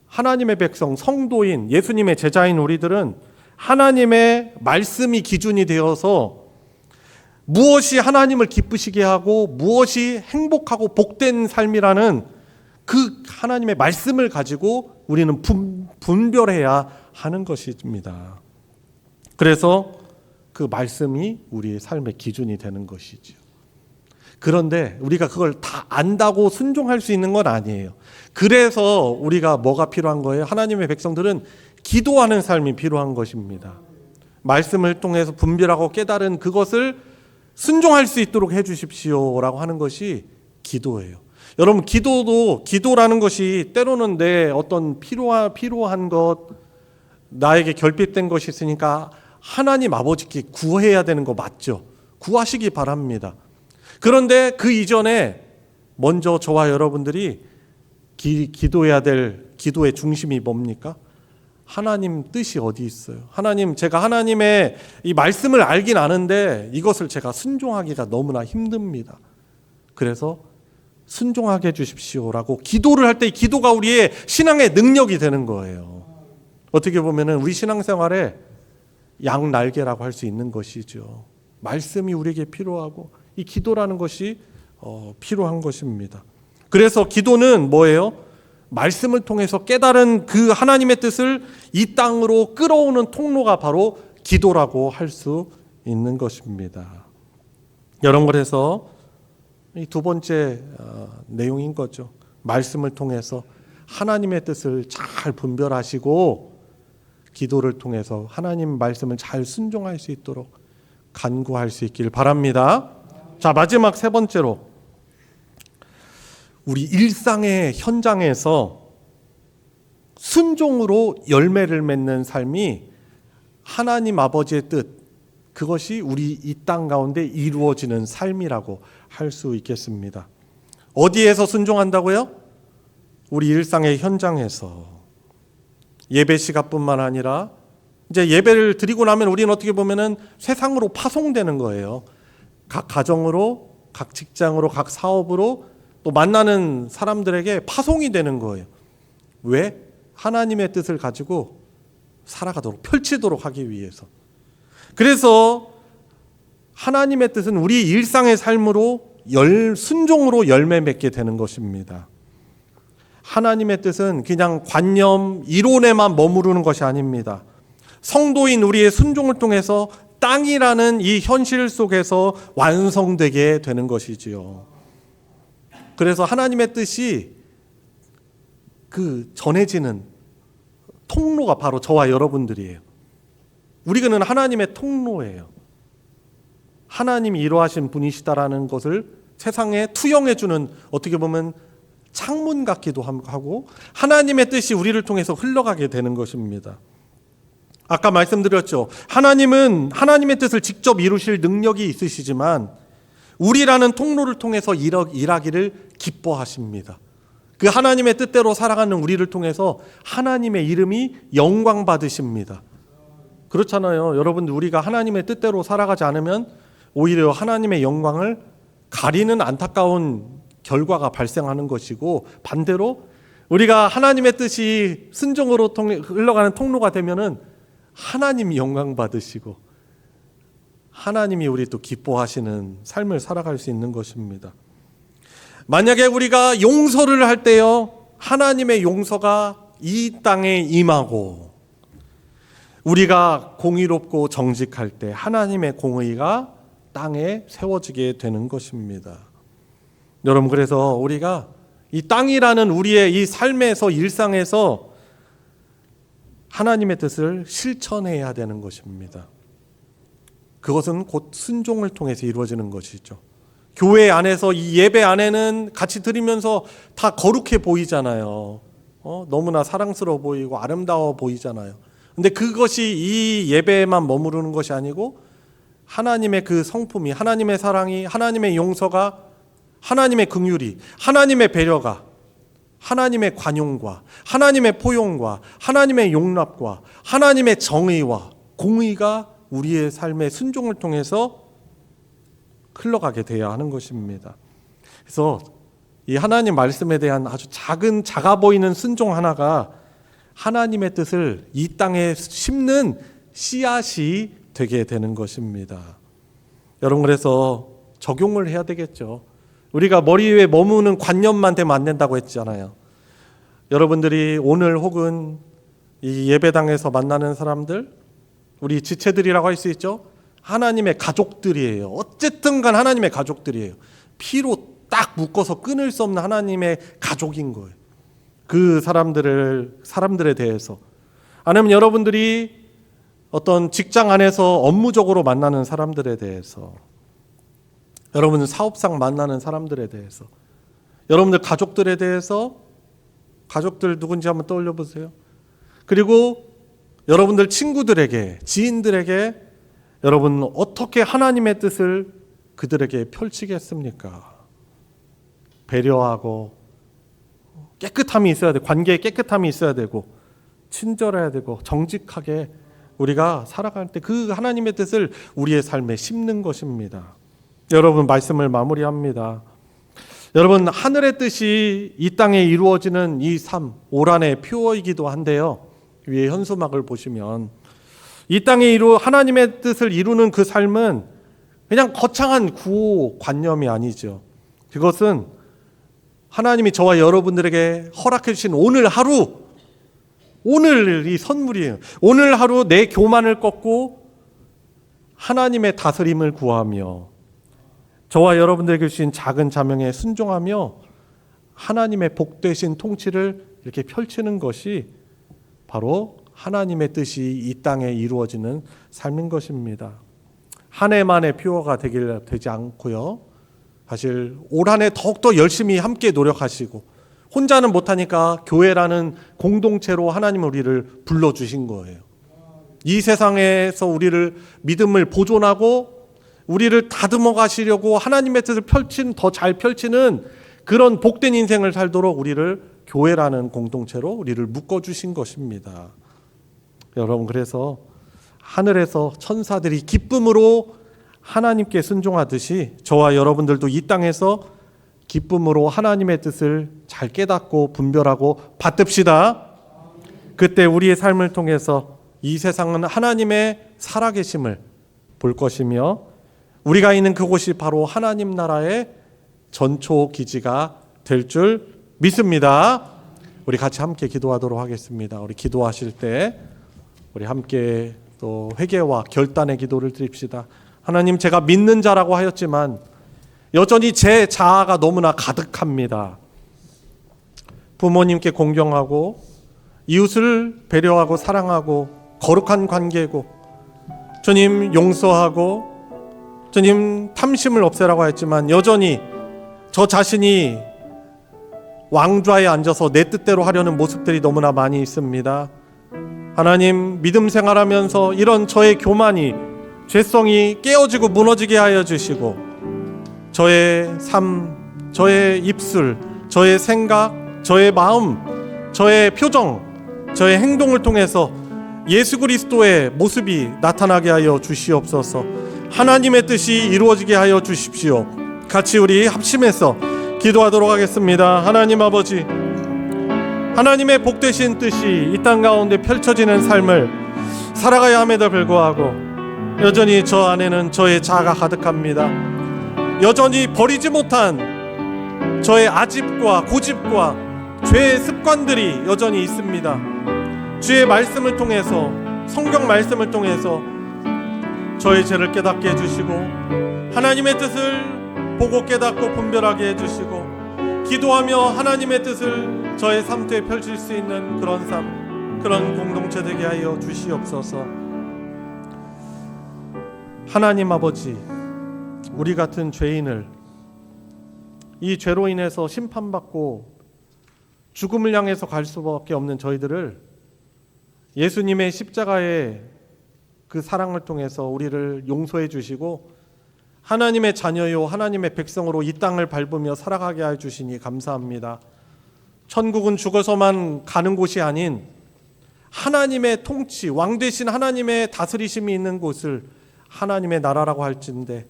하나님의 백성, 성도인, 예수님의 제자인 우리들은 하나님의 말씀이 기준이 되어서 무엇이 하나님을 기쁘시게 하고 무엇이 행복하고 복된 삶이라는 그 하나님의 말씀을 가지고 우리는 분별해야 하는 것입니다. 그래서 그 말씀이 우리의 삶의 기준이 되는 것이죠. 그런데 우리가 그걸 다 안다고 순종할 수 있는 건 아니에요. 그래서 우리가 뭐가 필요한 거예요? 하나님의 백성들은 기도하는 삶이 필요한 것입니다. 말씀을 통해서 분별하고 깨달은 그것을 순종할 수 있도록 해주십시오라고 하는 것이 기도예요. 여러분, 기도라는 것이 때로는 내 어떤 필요한 것, 나에게 결핍된 것이 있으니까 하나님 아버지께 구해야 되는 거 맞죠? 구하시기 바랍니다. 그런데 그 이전에 먼저 저와 여러분들이 기도해야 될 기도의 중심이 뭡니까? 하나님 뜻이 어디 있어요? 제가 하나님의 이 말씀을 알긴 아는데 이것을 제가 순종하기가 너무나 힘듭니다. 그래서 순종하게 해주십시오라고 기도를 할 때 이 기도가 우리의 신앙의 능력이 되는 거예요. 어떻게 보면 우리 신앙생활에 양날개라고 할 수 있는 것이죠. 말씀이 우리에게 필요하고 이 기도라는 것이 필요한 것입니다. 그래서 기도는 뭐예요? 말씀을 통해서 깨달은 그 하나님의 뜻을 이 땅으로 끌어오는 통로가 바로 기도라고 할 수 있는 것입니다. 여러분, 그래서 이 두 번째 내용인 거죠. 말씀을 통해서 하나님의 뜻을 잘 분별하시고 기도를 통해서 하나님 말씀을 잘 순종할 수 있도록 간구할 수 있길 바랍니다. 자, 마지막 세 번째로 우리 일상의 현장에서 순종으로 열매를 맺는 삶이 하나님 아버지의 뜻, 그것이 우리 이 땅 가운데 이루어지는 삶이라고 할 수 있겠습니다. 어디에서 순종한다고요? 우리 일상의 현장에서. 예배 시간뿐만 아니라 이제 예배를 드리고 나면 우리는 어떻게 보면은 세상으로 파송되는 거예요. 각 가정으로, 각 직장으로, 각 사업으로 또 만나는 사람들에게 파송이 되는 거예요. 왜? 하나님의 뜻을 가지고 살아가도록, 펼치도록 하기 위해서. 그래서 하나님의 뜻은 우리 일상의 삶으로 순종으로 열매 맺게 되는 것입니다. 하나님의 뜻은 그냥 관념, 이론에만 머무르는 것이 아닙니다. 성도인 우리의 순종을 통해서 땅이라는 이 현실 속에서 완성되게 되는 것이지요. 그래서 하나님의 뜻이 전해지는 통로가 바로 저와 여러분들이에요. 우리는 하나님의 통로예요. 하나님이 이루하신 분이시다라는 것을 세상에 투영해주는, 어떻게 보면 창문 같기도 하고 하나님의 뜻이 우리를 통해서 흘러가게 되는 것입니다. 아까 말씀드렸죠. 하나님은 하나님의 뜻을 직접 이루실 능력이 있으시지만 우리라는 통로를 통해서 일하기를 기뻐하십니다. 그 하나님의 뜻대로 살아가는 우리를 통해서 하나님의 이름이 영광 받으십니다. 그렇잖아요. 여러분들, 우리가 하나님의 뜻대로 살아가지 않으면 오히려 하나님의 영광을 가리는 안타까운 결과가 발생하는 것이고, 반대로 우리가 하나님의 뜻이 순종으로 흘러가는 통로가 되면은 하나님이 영광 받으시고 하나님이 우리 또 기뻐하시는 삶을 살아갈 수 있는 것입니다. 만약에 우리가 용서를 할 때요, 하나님의 용서가 이 땅에 임하고 우리가 공의롭고 정직할 때 하나님의 공의가 땅에 세워지게 되는 것입니다. 여러분, 그래서 우리가 이 땅이라는 우리의 이 삶에서, 일상에서 하나님의 뜻을 실천해야 되는 것입니다. 그것은 곧 순종을 통해서 이루어지는 것이죠. 교회 안에서 이 예배 안에는 같이 드리면서 다 거룩해 보이잖아요. 너무나 사랑스러워 보이고 아름다워 보이잖아요. 근데 그것이 이 예배에만 머무르는 것이 아니고 하나님의 그 성품이, 하나님의 사랑이, 하나님의 용서가, 하나님의 긍휼이, 하나님의 배려가, 하나님의 관용과, 하나님의 포용과, 하나님의 용납과, 하나님의 정의와 공의가 우리의 삶의 순종을 통해서 흘러가게 되어야 하는 것입니다. 그래서 이 하나님 말씀에 대한 아주 작아 보이는 순종 하나가 하나님의 뜻을 이 땅에 심는 씨앗이 되게 되는 것입니다. 여러분, 그래서 적용을 해야 되겠죠. 우리가 머리 위에 머무는 관념만 되면 안 된다고 했잖아요. 여러분들이 오늘 혹은 이 예배당에서 만나는 사람들, 우리 지체들이라고 할 수 있죠. 하나님의 가족들이에요. 어쨌든 간 하나님의 가족들이에요. 피로 딱 묶어서 끊을 수 없는 하나님의 가족인 거예요. 그 사람들에 대해서. 아니면 여러분들이 어떤 직장 안에서 업무적으로 만나는 사람들에 대해서, 여러분 사업상 만나는 사람들에 대해서, 여러분들 가족들에 대해서, 가족들 누군지 한번 떠올려 보세요. 그리고 여러분들 친구들에게, 지인들에게 여러분 어떻게 하나님의 뜻을 그들에게 펼치겠습니까? 배려하고 깨끗함이 있어야 되고, 관계에 깨끗함이 있어야 되고, 친절해야 되고, 정직하게 우리가 살아갈 때 그 하나님의 뜻을 우리의 삶에 심는 것입니다. 여러분, 말씀을 마무리합니다. 여러분, 하늘의 뜻이 이 땅에 이루어지는 이 삶, 올 한해 표어이기도 한데요. 위에 현수막을 보시면 이 땅에 하나님의 뜻을 이루는 그 삶은 그냥 거창한 구호 관념이 아니죠. 그것은 하나님이 저와 여러분들에게 허락해 주신 오늘 하루, 오늘이 선물이에요. 오늘 하루 내 교만을 꺾고 하나님의 다스림을 구하며 저와 여러분들에게 주신 작은 자명에 순종하며 하나님의 복되신 통치를 이렇게 펼치는 것이 바로 하나님의 뜻이 이 땅에 이루어지는 삶인 것입니다. 한 해만의 표어가 되지 않고요. 사실 올 한 해 더욱더 열심히 함께 노력하시고, 혼자는 못하니까 교회라는 공동체로 하나님은 우리를 불러주신 거예요. 이 세상에서 우리를 믿음을 보존하고 우리를 다듬어 가시려고 하나님의 뜻을 더 잘 펼치는 그런 복된 인생을 살도록 우리를 교회라는 공동체로 우리를 묶어주신 것입니다. 여러분, 그래서 하늘에서 천사들이 기쁨으로 하나님께 순종하듯이 저와 여러분들도 이 땅에서 기쁨으로 하나님의 뜻을 잘 깨닫고 분별하고 받듭시다. 그때 우리의 삶을 통해서 이 세상은 하나님의 살아계심을 볼 것이며 우리가 있는 그곳이 바로 하나님 나라의 전초 기지가 될 줄 믿습니다. 우리 같이 함께 기도하도록 하겠습니다. 우리 기도하실 때 우리 함께 또 회개와 결단의 기도를 드립시다. 하나님, 제가 믿는 자라고 하였지만 여전히 제 자아가 너무나 가득합니다. 부모님께 공경하고 이웃을 배려하고 사랑하고 거룩한 관계고, 주님 용서하고, 주님 탐심을 없애라고 했지만 여전히 저 자신이 왕좌에 앉아서 내 뜻대로 하려는 모습들이 너무나 많이 있습니다. 하나님, 믿음 생활하면서 이런 저의 교만이, 죄성이 깨어지고 무너지게 하여 주시고, 저의 삶, 저의 입술, 저의 생각, 저의 마음, 저의 표정, 저의 행동을 통해서 예수 그리스도의 모습이 나타나게 하여 주시옵소서. 하나님의 뜻이 이루어지게 하여 주십시오. 같이 우리 합심해서 기도하도록 하겠습니다. 하나님 아버지, 하나님의 복되신 뜻이 이 땅 가운데 펼쳐지는 삶을 살아가야 함에도 불구하고 여전히 저 안에는 저의 자아가 가득합니다. 여전히 버리지 못한 저의 아집과 고집과 죄의 습관들이 여전히 있습니다. 주의 말씀을 통해서, 성경 말씀을 통해서 저의 죄를 깨닫게 해주시고 하나님의 뜻을 보고 깨닫고 분별하게 해주시고 기도하며 하나님의 뜻을 저의 삶에 펼칠 수 있는 그런 삶, 그런 공동체 되게 하여 주시옵소서. 하나님 아버지, 우리 같은 죄인을, 이 죄로 인해서 심판받고 죽음을 향해서 갈 수밖에 없는 저희들을 예수님의 십자가의 그 사랑을 통해서 우리를 용서해 주시고 하나님의 자녀요 하나님의 백성으로 이 땅을 밟으며 살아가게 해 주시니 감사합니다. 천국은 죽어서만 가는 곳이 아닌 하나님의 통치, 왕 되신 하나님의 다스리심이 있는 곳을 하나님의 나라라고 할진대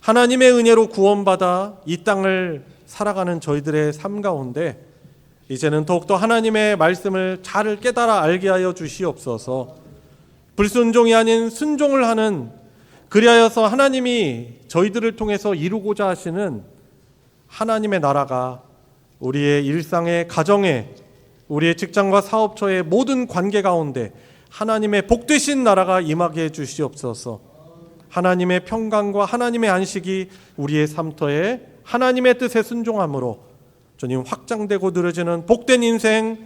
하나님의 은혜로 구원받아 이 땅을 살아가는 저희들의 삶 가운데 이제는 더욱더 하나님의 말씀을 잘 깨달아 알게 하여 주시옵소서. 불순종이 아닌 순종을 하는, 그리하여서 하나님이 저희들을 통해서 이루고자 하시는 하나님의 나라가 우리의 일상의 가정에, 우리의 직장과 사업처의 모든 관계 가운데 하나님의 복되신 나라가 임하게 해 주시옵소서. 하나님의 평강과 하나님의 안식이 우리의 삶터에 하나님의 뜻에 순종함으로 주님 확장되고 누려지는 복된 인생,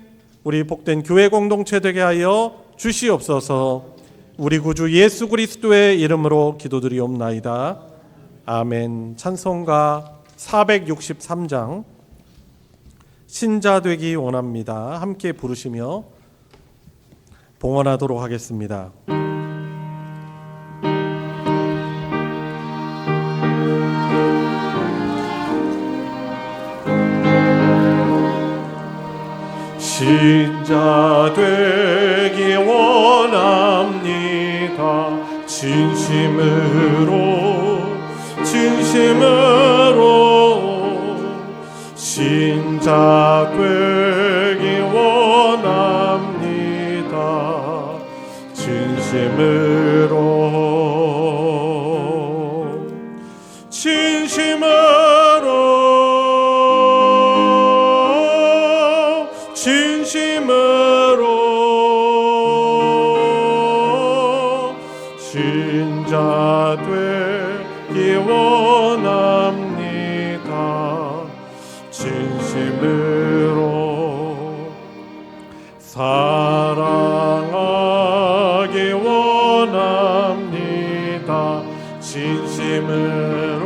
우리 복된 교회 공동체 되게 하여 주시옵소서. 우리 구주 예수 그리스도의 이름으로 기도드리옵나이다. 아멘. 찬송가 463장 신자 되기 원합니다. 함께 부르시며 봉헌하도록 하겠습니다. 신자 되기 원합니다. 진심으로 신자 되기 원합니다. 진심으로 신자 되기 원합니다. 진심으로 사랑하기 원합니다. 진심으로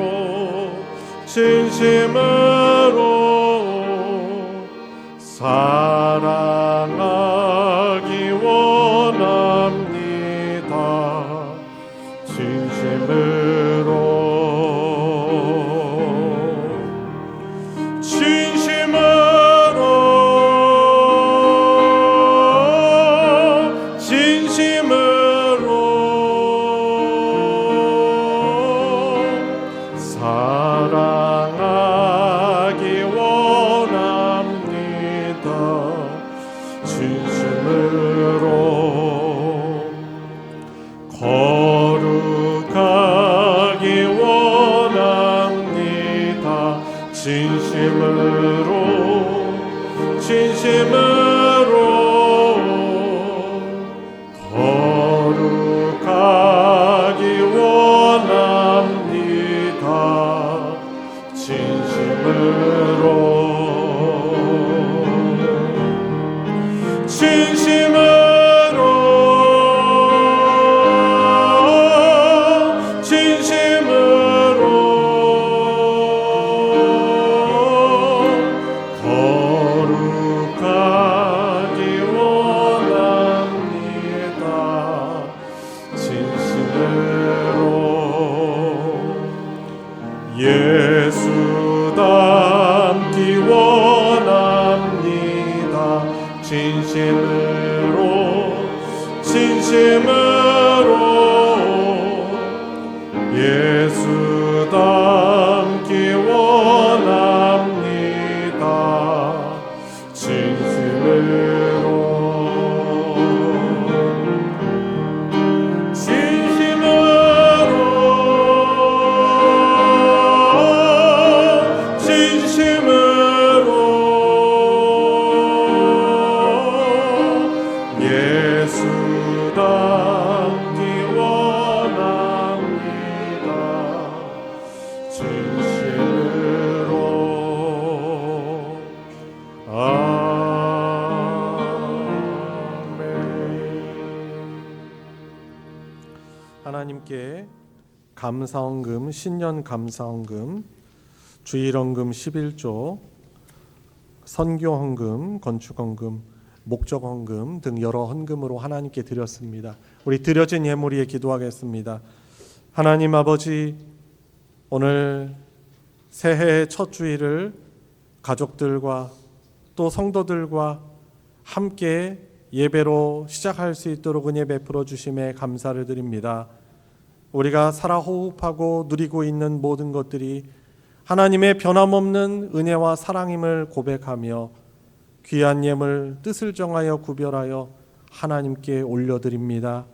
사랑하기 원합니다. 사랑하기 원합니다. 진심으로 거룩하기 원합니다. 진심으로 거룩하기 원합니다. 예수 닮기 원합니다. 진심으로 예수 닮기 원합니다. 예수 닮기 원합니다. 진심으로 아멘. 하나님께 감사헌금, 신년 감사헌금, 주일헌금 11조, 선교헌금, 건축헌금, 목적헌금 등 여러 헌금으로 하나님께 드렸습니다. 우리 드려진 예물 위에 기도하겠습니다. 하나님 아버지, 오늘 새해 첫 주일을 가족들과 또 성도들과 함께 예배로 시작할 수 있도록 은혜 베풀어 주심에 감사를 드립니다. 우리가 살아 호흡하고 누리고 있는 모든 것들이 하나님의 변함없는 은혜와 사랑임을 고백하며 귀한 예물 뜻을 정하여 구별하여 하나님께 올려드립니다.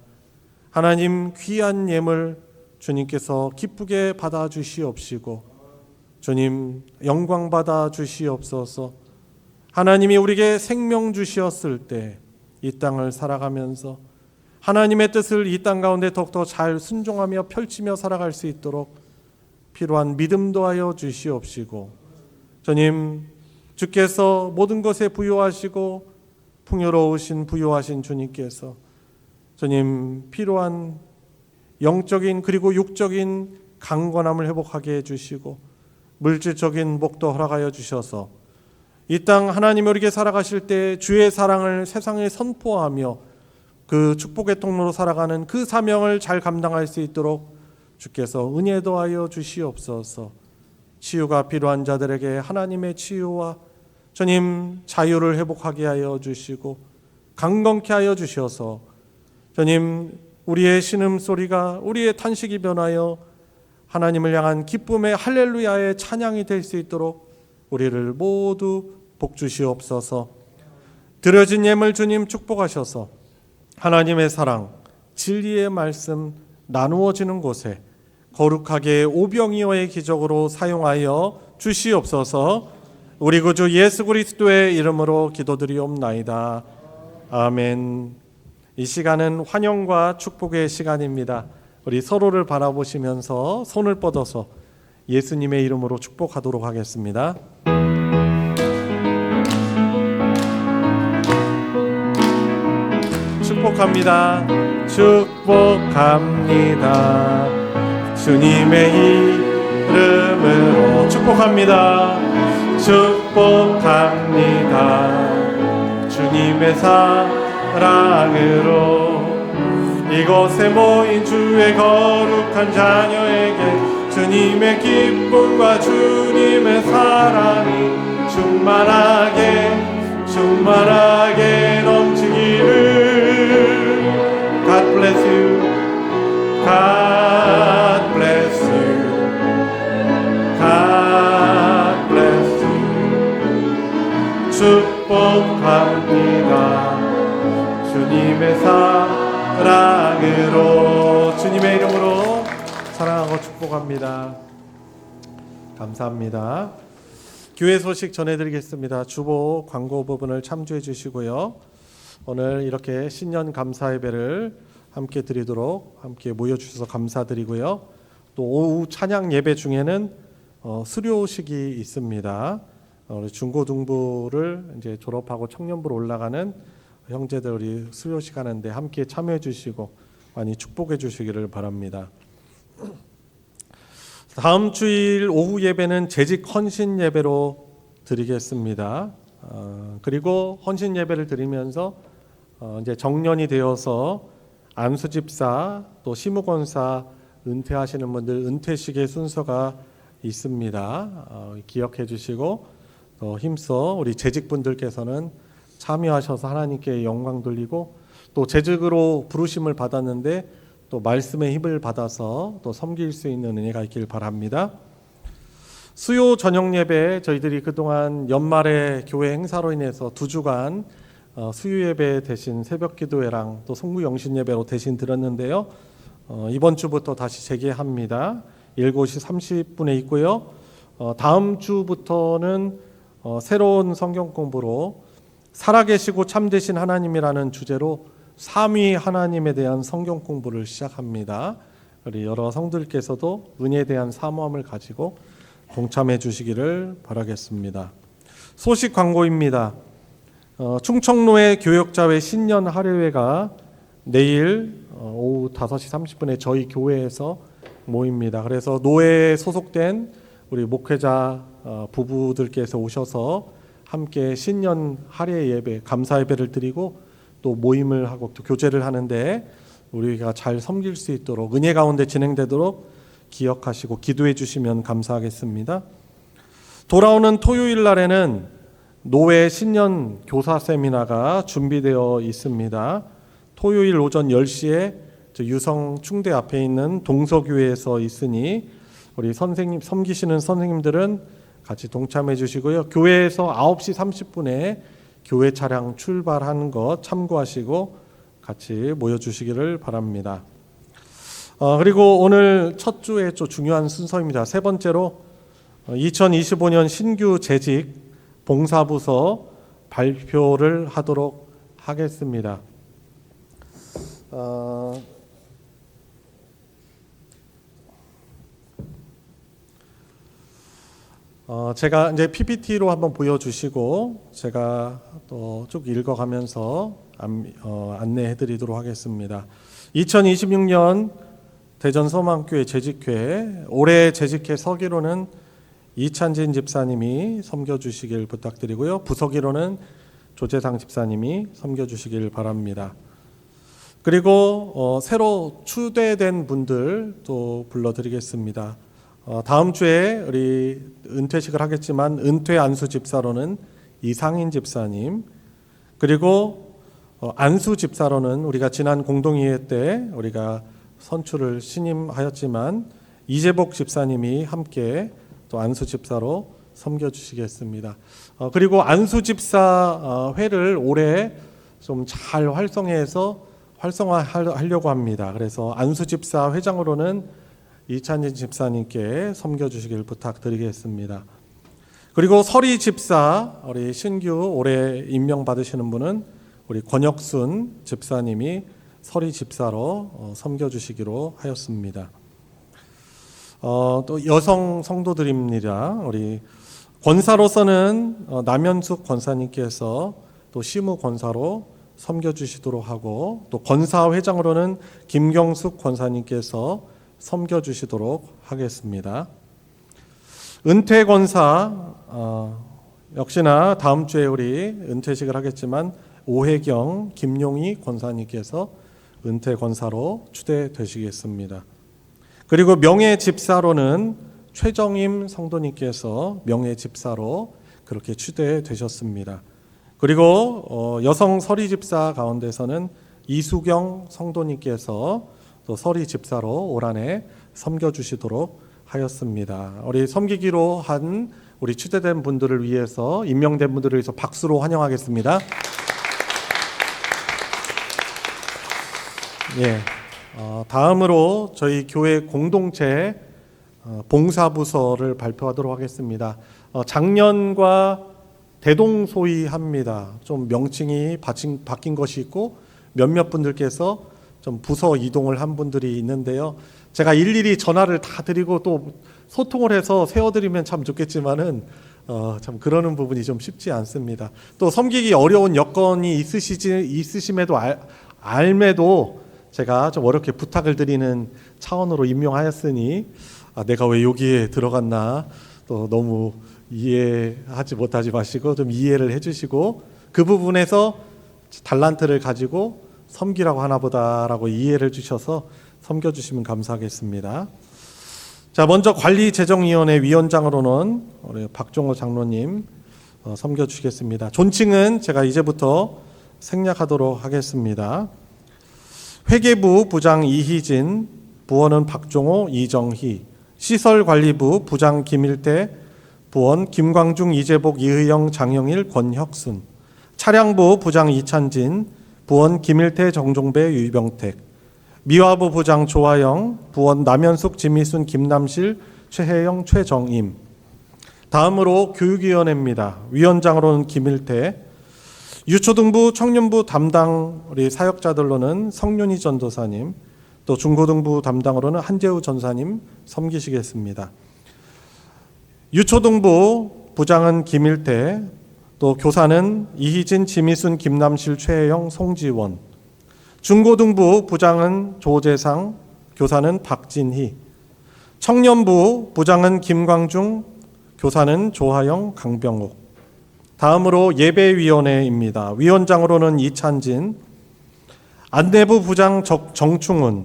하나님, 귀한 예물 주님께서 기쁘게 받아 주시옵시고 주님 영광 받아 주시옵소서. 하나님이 우리에게 생명 주시었을 때 이 땅을 살아가면서 하나님의 뜻을 이 땅 가운데 더욱더 잘 순종하며 펼치며 살아갈 수 있도록 필요한 믿음도 하여 주시옵시고 주님, 주께서 모든 것에 부요하시고 풍요로우신 부요하신 주님께서 주님 필요한 영적인 그리고 육적인 강건함을 회복하게 해주시고 물질적인 복도 허락하여 주셔서 이 땅 하나님 우리에게 살아가실 때 주의 사랑을 세상에 선포하며 그 축복의 통로로 살아가는 그 사명을 잘 감당할 수 있도록 주께서 은혜 더하여 주시옵소서. 치유가 필요한 자들에게 하나님의 치유와 주님 자유를 회복하게 하여 주시고 강건케 하여 주셔서 주님 우리의 신음소리가 우리의 탄식이 변하여 하나님을 향한 기쁨의 할렐루야의 찬양이 될 수 있도록 우리를 모두 복주시옵소서. 드려진 예물 주님 축복하셔서 하나님의 사랑, 진리의 말씀 나누어지는 곳에 거룩하게 오병이어의 기적으로 사용하여 주시옵소서. 우리 구주 예수 그리스도의 이름으로 기도드리옵나이다. 아멘. 이 시간은 환영과 축복의 시간입니다. 우리 서로를 바라보시면서 손을 뻗어서 예수님의 이름으로 축복하도록 하겠습니다. 축복합니다. 축복합니다. 주님의 이름으로 축복합니다. 축복합니다. 주님의 사랑으로 이곳에 모인 주의 거룩한 자녀에게 주님의 기쁨과 주님의 사랑이 충만하게 넘치기를. God bless you. God bless you. God bless you. 축복합니다. 주님의 사랑으로 주님의 이름으로 사랑하고 축복합니다. 감사합니다. 교회 소식 전해드리겠습니다. 주보 광고 부분을 참조해 주시고요. 오늘 이렇게 신년 감사 예배를 함께 드리도록 함께 모여주셔서 감사드리고요. 또 오후 찬양 예배 중에는 수료식이 있습니다. 중고등부를 이제 졸업하고 청년부로 올라가는 형제들이 수료식 하는데 함께 참여해 주시고 많이 축복해 주시기를 바랍니다. 다음 주일 오후 예배는 재직 헌신 예배로 드리겠습니다. 그리고 헌신 예배를 드리면서 이제 정년이 되어서 안수집사 또 시무권사 은퇴하시는 분들 은퇴식의 순서가 있습니다. 기억해 주시고 또 힘써 우리 재직분들께서는 참여하셔서 하나님께 영광 돌리고 또 재직으로 부르심을 받았는데 또 말씀의 힘을 받아서 또 섬길 수 있는 은혜가 있길 바랍니다. 수요 저녁 예배 저희들이 그동안 연말에 교회 행사로 인해서 2주간 수요 예배 대신 새벽 기도회랑 또 송구 영신 예배로 대신 드렸는데요. 이번 주부터 다시 재개합니다. 7시 30분에 있고요. 다음 주부터는 새로운 성경 공부로 살아계시고 참되신 하나님이라는 주제로 삼위 하나님에 대한 성경 공부를 시작합니다. 우리 여러 성들께서도 은혜에 대한 사모함을 가지고 동참해 주시기를 바라겠습니다. 소식 광고입니다. 충청로의 교역자회 신년 할애회가 내일 오후 5시 30분에 저희 교회에서 모입니다. 그래서 노회에 소속된 우리 목회자 부부들께서 오셔서 함께 신년 할애 예배, 감사 예배를 드리고 또 모임을 하고 또 교제를 하는데 우리가 잘 섬길 수 있도록 은혜 가운데 진행되도록 기억하시고 기도해 주시면 감사하겠습니다. 돌아오는 토요일 날에는 노회 신년 교사 세미나가 준비되어 있습니다. 토요일 오전 10시에 유성 충대 앞에 있는 동서교회에서 있으니 우리 선생님 섬기시는 선생님들은 같이 동참해 주시고요. 교회에서 9시 30분에 교회 차량 출발하는 것 참고하시고 같이 모여 주시기를 바랍니다. 그리고 오늘 첫 주에 좀 중요한 순서입니다. 세 번째로 2025년 신규 재직 봉사부서 발표를 하도록 하겠습니다. 제가 이제 PPT로 한번 보여주시고 제가 또 쭉 읽어가면서 안내해드리도록 하겠습니다. 2026년 대전 서망교회 재직회 올해 재직회 서기로는 이찬진 집사님이 섬겨주시길 부탁드리고요. 부서기로는 조재상 집사님이 섬겨주시길 바랍니다. 그리고 새로 추대된 분들 또 불러드리겠습니다. 다음 주에 우리 은퇴식을 하겠지만 은퇴 안수 집사로는 이상인 집사님, 그리고 안수 집사로는 우리가 지난 공동의회 때 우리가 선출을 신임하였지만 이재복 집사님이 함께 또 안수 집사로 섬겨주시겠습니다. 그리고 안수 집사 회를 올해 좀 잘 활성화하려고 합니다. 그래서 안수 집사 회장으로는 이찬진 집사님께 섬겨주시길 부탁드리겠습니다. 그리고 서리 집사 우리 신규 올해 임명받으시는 분은 우리 권혁순 집사님이 서리 집사로 섬겨주시기로 하였습니다. 또 여성 성도들입니다. 우리 권사로서는 남현숙 권사님께서 또 시무 권사로 섬겨주시도록 하고 또 권사 회장으로는 김경숙 권사님께서 섬겨주시도록 하겠습니다. 은퇴 권사 역시나 다음 주에 우리 은퇴식을 하겠지만 오혜경 김용희 권사님께서 은퇴 권사로 추대되시겠습니다. 그리고 명예 집사로는 최정임 성도님께서 명예 집사로 그렇게 추대되셨습니다. 그리고 여성 서리 집사 가운데서는 이수경 성도님께서 또 서리 집사로 올 한해 섬겨주시도록 하였습니다. 우리 섬기기로 한 우리 추대된 분들을 위해서 임명된 분들을 위해서 박수로 환영하겠습니다. 예, 다음으로 저희 교회 공동체 봉사부서를 발표하도록 하겠습니다. 작년과 대동소이합니다. 좀 명칭이 바뀐 것이 있고 몇몇 분들께서 좀 부서 이동을 한 분들이 있는데요. 제가 일일이 전화를 다 드리고 또 소통을 해서 세워드리면 참 좋겠지만은 참 그러는 부분이 좀 쉽지 않습니다. 또 섬기기 어려운 여건이 있으심에도 알매도 제가 좀 어렵게 부탁을 드리는 차원으로 임명하였으니 내가 왜 여기에 들어갔나 또 너무 이해하지 못하지 마시고 좀 이해를 해주시고 그 부분에서 달란트를 가지고 섬기라고 하나보다라고 이해를 주셔서 섬겨주시면 감사하겠습니다. 자, 먼저 관리재정위원회 위원장으로는 우리 박종호 장로님 섬겨주시겠습니다. 존칭은 제가 이제부터 생략하도록 하겠습니다. 회계부 부장 이희진, 부원은 박종호, 이정희, 시설관리부 부장 김일태, 부원 김광중, 이재복, 이의영, 장영일, 권혁순, 차량부 부장 이찬진, 부원 김일태, 정종배, 유병택, 미화부 부장 조하영, 부원 남현숙, 지미순, 김남실, 최혜영, 최정임. 다음으로 교육위원회입니다. 위원장으로는 김일태, 유초등부, 청년부 담당 우리 사역자들로는 성윤희 전도사님, 또 중고등부 담당으로는 한재우 전사님 섬기시겠습니다. 유초등부 부장은 김일태, 또 교사는 이희진, 지미순, 김남실, 최혜영, 송지원, 중고등부 부장은 조재상, 교사는 박진희. 청년부 부장은 김광중, 교사는 조하영, 강병옥. 다음으로 예배위원회입니다. 위원장으로는 이찬진, 안내부 부장 정충훈,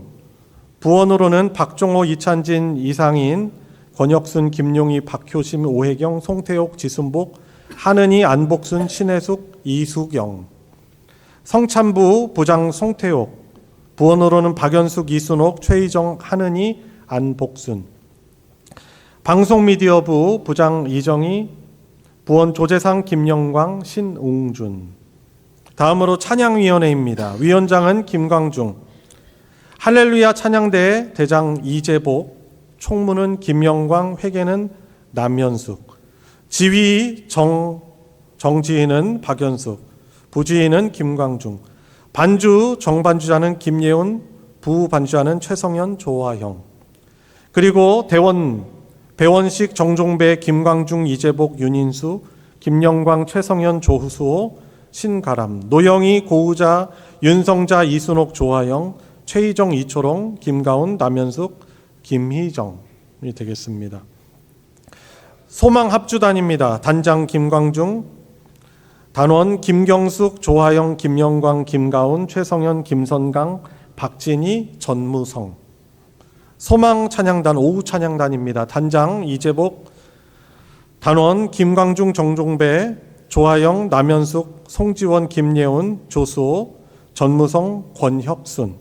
부원으로는 박종호, 이찬진, 이상인, 권혁순, 김용희, 박효심, 오혜경, 송태옥, 지순복, 한은희, 안복순, 신혜숙, 이수경. 성참부 부장 송태옥, 부원으로는 박연숙, 이순옥, 최희정, 한은희, 안복순. 방송미디어부 부장 이정희, 부원 조재상, 김영광, 신웅준. 다음으로 찬양위원회입니다. 위원장은 김광중, 할렐루야 찬양대 대장 이재복, 총무는 김영광, 회계는 남현숙, 지휘 정지희는 박연숙, 부지휘는 김광중, 반주 정반주자는 김예훈, 부반주자는 최성현, 조화형. 그리고 배원식 정종배, 김광중, 이재복, 윤인수, 김영광, 최성현, 조수호, 신가람, 노영희, 고우자, 윤성자, 이순옥, 조하영, 최희정, 이초롱, 김가운, 남현숙, 김희정이 되겠습니다. 소망합주단입니다. 단장 김광중, 단원 김경숙, 조하영, 김영광, 김가운, 최성현, 김선강, 박진희, 전무성. 소망찬양단, 오후찬양단입니다. 단장 이재복, 단원 김광중, 정종배, 조하영, 남현숙, 송지원, 김예훈, 조수호, 전무성, 권혁순.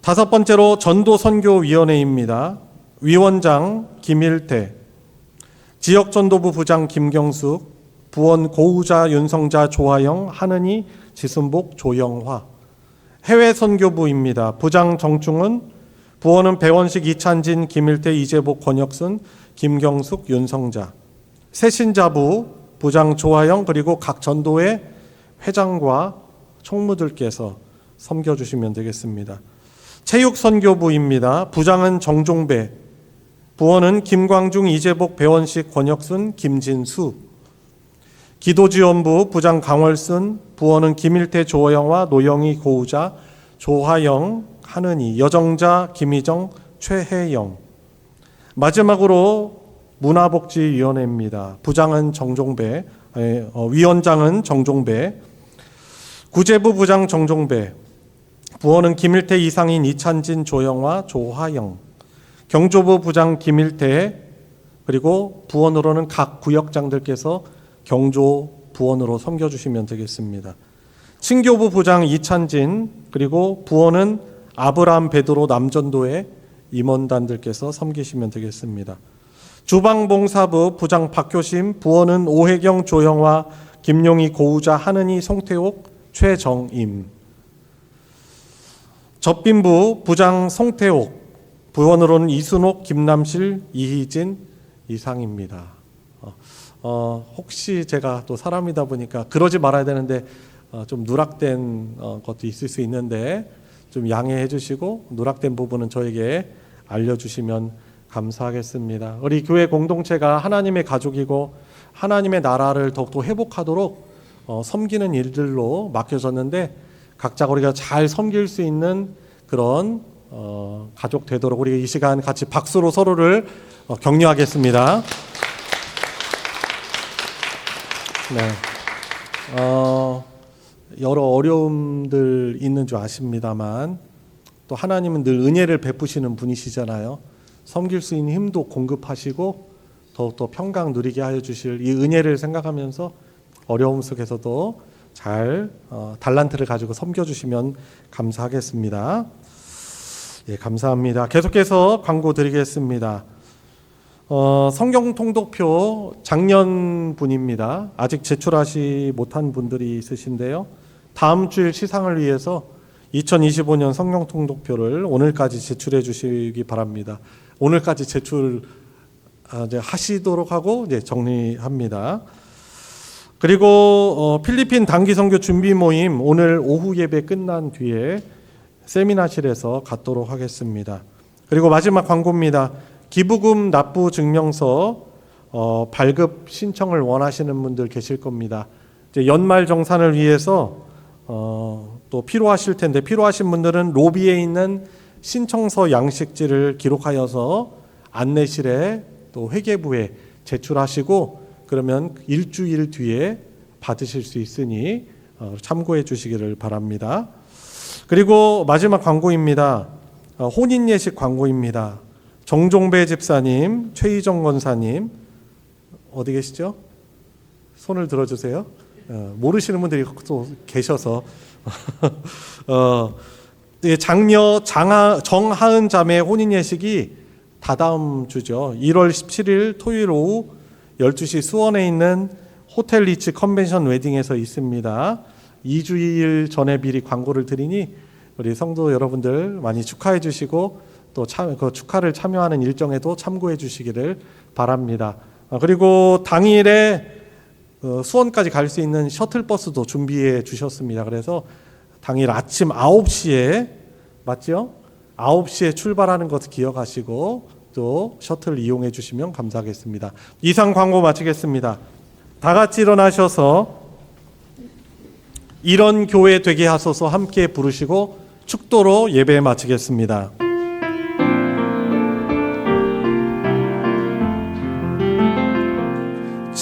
다섯 번째로 전도선교위원회입니다. 위원장 김일태, 지역전도부 부장 김경숙, 부원 고우자, 윤성자, 조하영, 한은희, 지순복, 조영화. 해외선교부입니다. 부장 정충은, 부원은 배원식, 이찬진, 김일태, 이재복, 권혁순, 김경숙, 윤성자. 새신자부 부장 조하영, 그리고 각 전도회 회장과 총무들께서 섬겨주시면 되겠습니다. 체육선교부입니다. 부장은 정종배, 부원은 김광중, 이재복, 배원식, 권혁순, 김진수. 기도지원부 부장 강월순, 부원은 김일태, 조영화, 노영희, 고우자, 조하영, 한은희. 여정자 김희정, 최혜영. 마지막으로 문화복지위원회입니다. 부장은 정종배, 위원장은 정종배, 구제부 부장 정종배, 부원은 김일태, 이상인, 이찬진, 조영화, 조하영. 경조부 부장 김일태, 그리고 부원으로는 각 구역장들께서 경조 부원으로 섬겨주시면 되겠습니다. 친교부 부장 이찬진, 그리고 부원은 아브라함 베드로 남전도회 임원단들께서 섬기시면 되겠습니다. 주방봉사부 부장 박효심, 부원은 오혜경, 조영화, 김용희, 고우자, 한은희, 송태옥, 최정임. 접빈부 부장 송태옥, 부원으로는 이순옥, 김남실, 이희진, 이상입니다. 혹시 제가 또 사람이다 보니까 그러지 말아야 되는데 좀 누락된 것도 있을 수 있는데 좀 양해해 주시고 누락된 부분은 저에게 알려주시면 감사하겠습니다. 우리 교회 공동체가 하나님의 가족이고 하나님의 나라를 더욱더 회복하도록 섬기는 일들로 맡겨졌는데 각자 우리가 잘 섬길 수 있는 그런 가족 되도록 우리 이 시간 같이 박수로 서로를 격려하겠습니다. 네. 여러 어려움들 있는 줄 아십니다만 또 하나님은 늘 은혜를 베푸시는 분이시잖아요. 섬길 수 있는 힘도 공급하시고 더욱더 평강 누리게 하여 주실 이 은혜를 생각하면서 어려움 속에서도 잘 달란트를 가지고 섬겨주시면 감사하겠습니다. 예, 감사합니다. 계속해서 광고 드리겠습니다. 성경 통독표 작년 분입니다. 아직 제출하지 못한 분들이 있으신데요. 다음 주일 시상을 위해서 2025년 성경 통독표를 오늘까지 제출해 주시기 바랍니다. 오늘까지 제출 하시도록 하고 이제 정리합니다. 그리고 필리핀 단기 선교 준비 모임 오늘 오후 예배 끝난 뒤에 세미나실에서 갖도록 하겠습니다. 그리고 마지막 광고입니다. 기부금 납부 증명서 발급 신청을 원하시는 분들 계실 겁니다. 이제 연말 정산을 위해서 또 또 필요하실 텐데 필요하신 분들은 로비에 있는 신청서 양식지를 기록하여서 안내실에 또 회계부에 제출하시고 그러면 일주일 뒤에 받으실 수 있으니 참고해 주시기를 바랍니다. 그리고 마지막 광고입니다. 혼인 예식 광고입니다. 정종배 집사님, 최희정 권사님 어디 계시죠? 손을 들어주세요. 모르시는 분들이 또 계셔서 장녀 정하은 자매 혼인 예식이 다다음 주죠. 1월 17일 토요일 오후 12시 수원에 있는 호텔 리츠 컨벤션 웨딩에서 있습니다. 2주일 전에 미리 광고를 드리니 우리 성도 여러분들 많이 축하해 주시고 또 그 축하를 참여하는 일정에도 참고해 주시기를 바랍니다. 그리고 당일에 수원까지 갈 수 있는 셔틀버스도 준비해 주셨습니다. 그래서 당일 아침 9시에 맞죠? 9시에 출발하는 것을 기억하시고 또 셔틀 이용해 주시면 감사하겠습니다. 이상 광고 마치겠습니다. 다 같이 일어나셔서 이런 교회 되게 하소서 함께 부르시고 축도로 예배 마치겠습니다.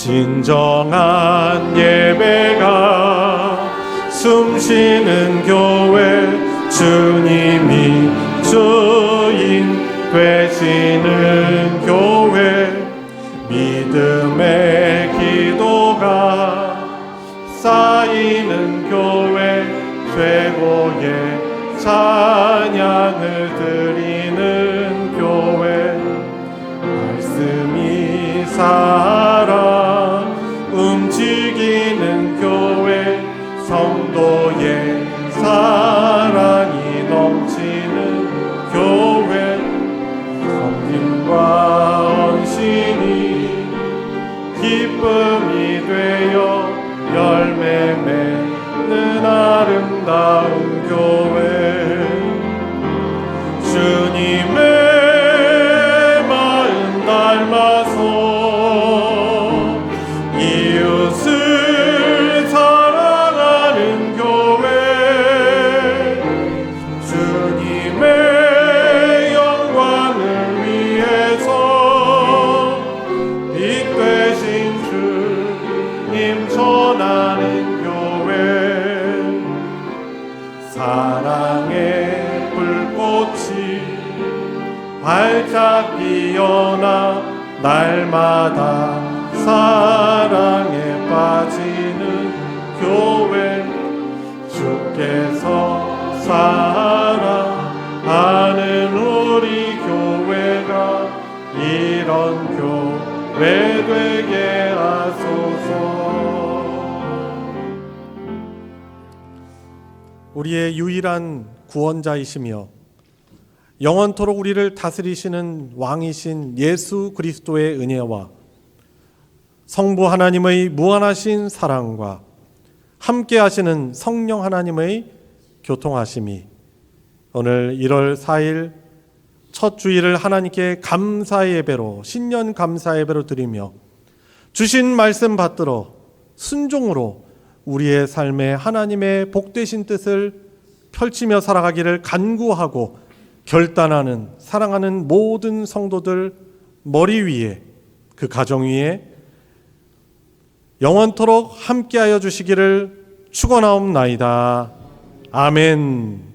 진정한 예배가 숨쉬는 교회 주님이 주인 되시는 교회 믿음의 기도가 쌓이는 교회 최고의 찬양을 드리는 교회 말씀이 살아 움직이는 교회 성도의 사랑이 넘치는 교회 섬김과 헌신이 기쁨이 되어 열매 맺는 아름다운 교회 주님의 마음 닮아서 이웃을 사랑하는 교회 주님의 영광을 위해서 빛 되신 주님 전하는 교회 사랑의 불꽃이 활짝 피어나 날마다 사랑에 빠지는 교회 주께서 사랑하는 우리 교회가 이런 교회 되게 하소서. 우리의 유일한 구원자이시며 영원토록 우리를 다스리시는 왕이신 예수 그리스도의 은혜와 성부 하나님의 무한하신 사랑과 함께 하시는 성령 하나님의 교통하심이 오늘 1월 4일 첫 주일을 하나님께 감사의 예배로 신년 감사의 예배로 드리며 주신 말씀 받들어 순종으로 우리의 삶에 하나님의 복되신 뜻을 펼치며 살아가기를 간구하고 결단하는 사랑하는 모든 성도들 머리 위에 그 가정 위에 영원토록 함께하여 주시기를 축원하옵나이다. 아멘.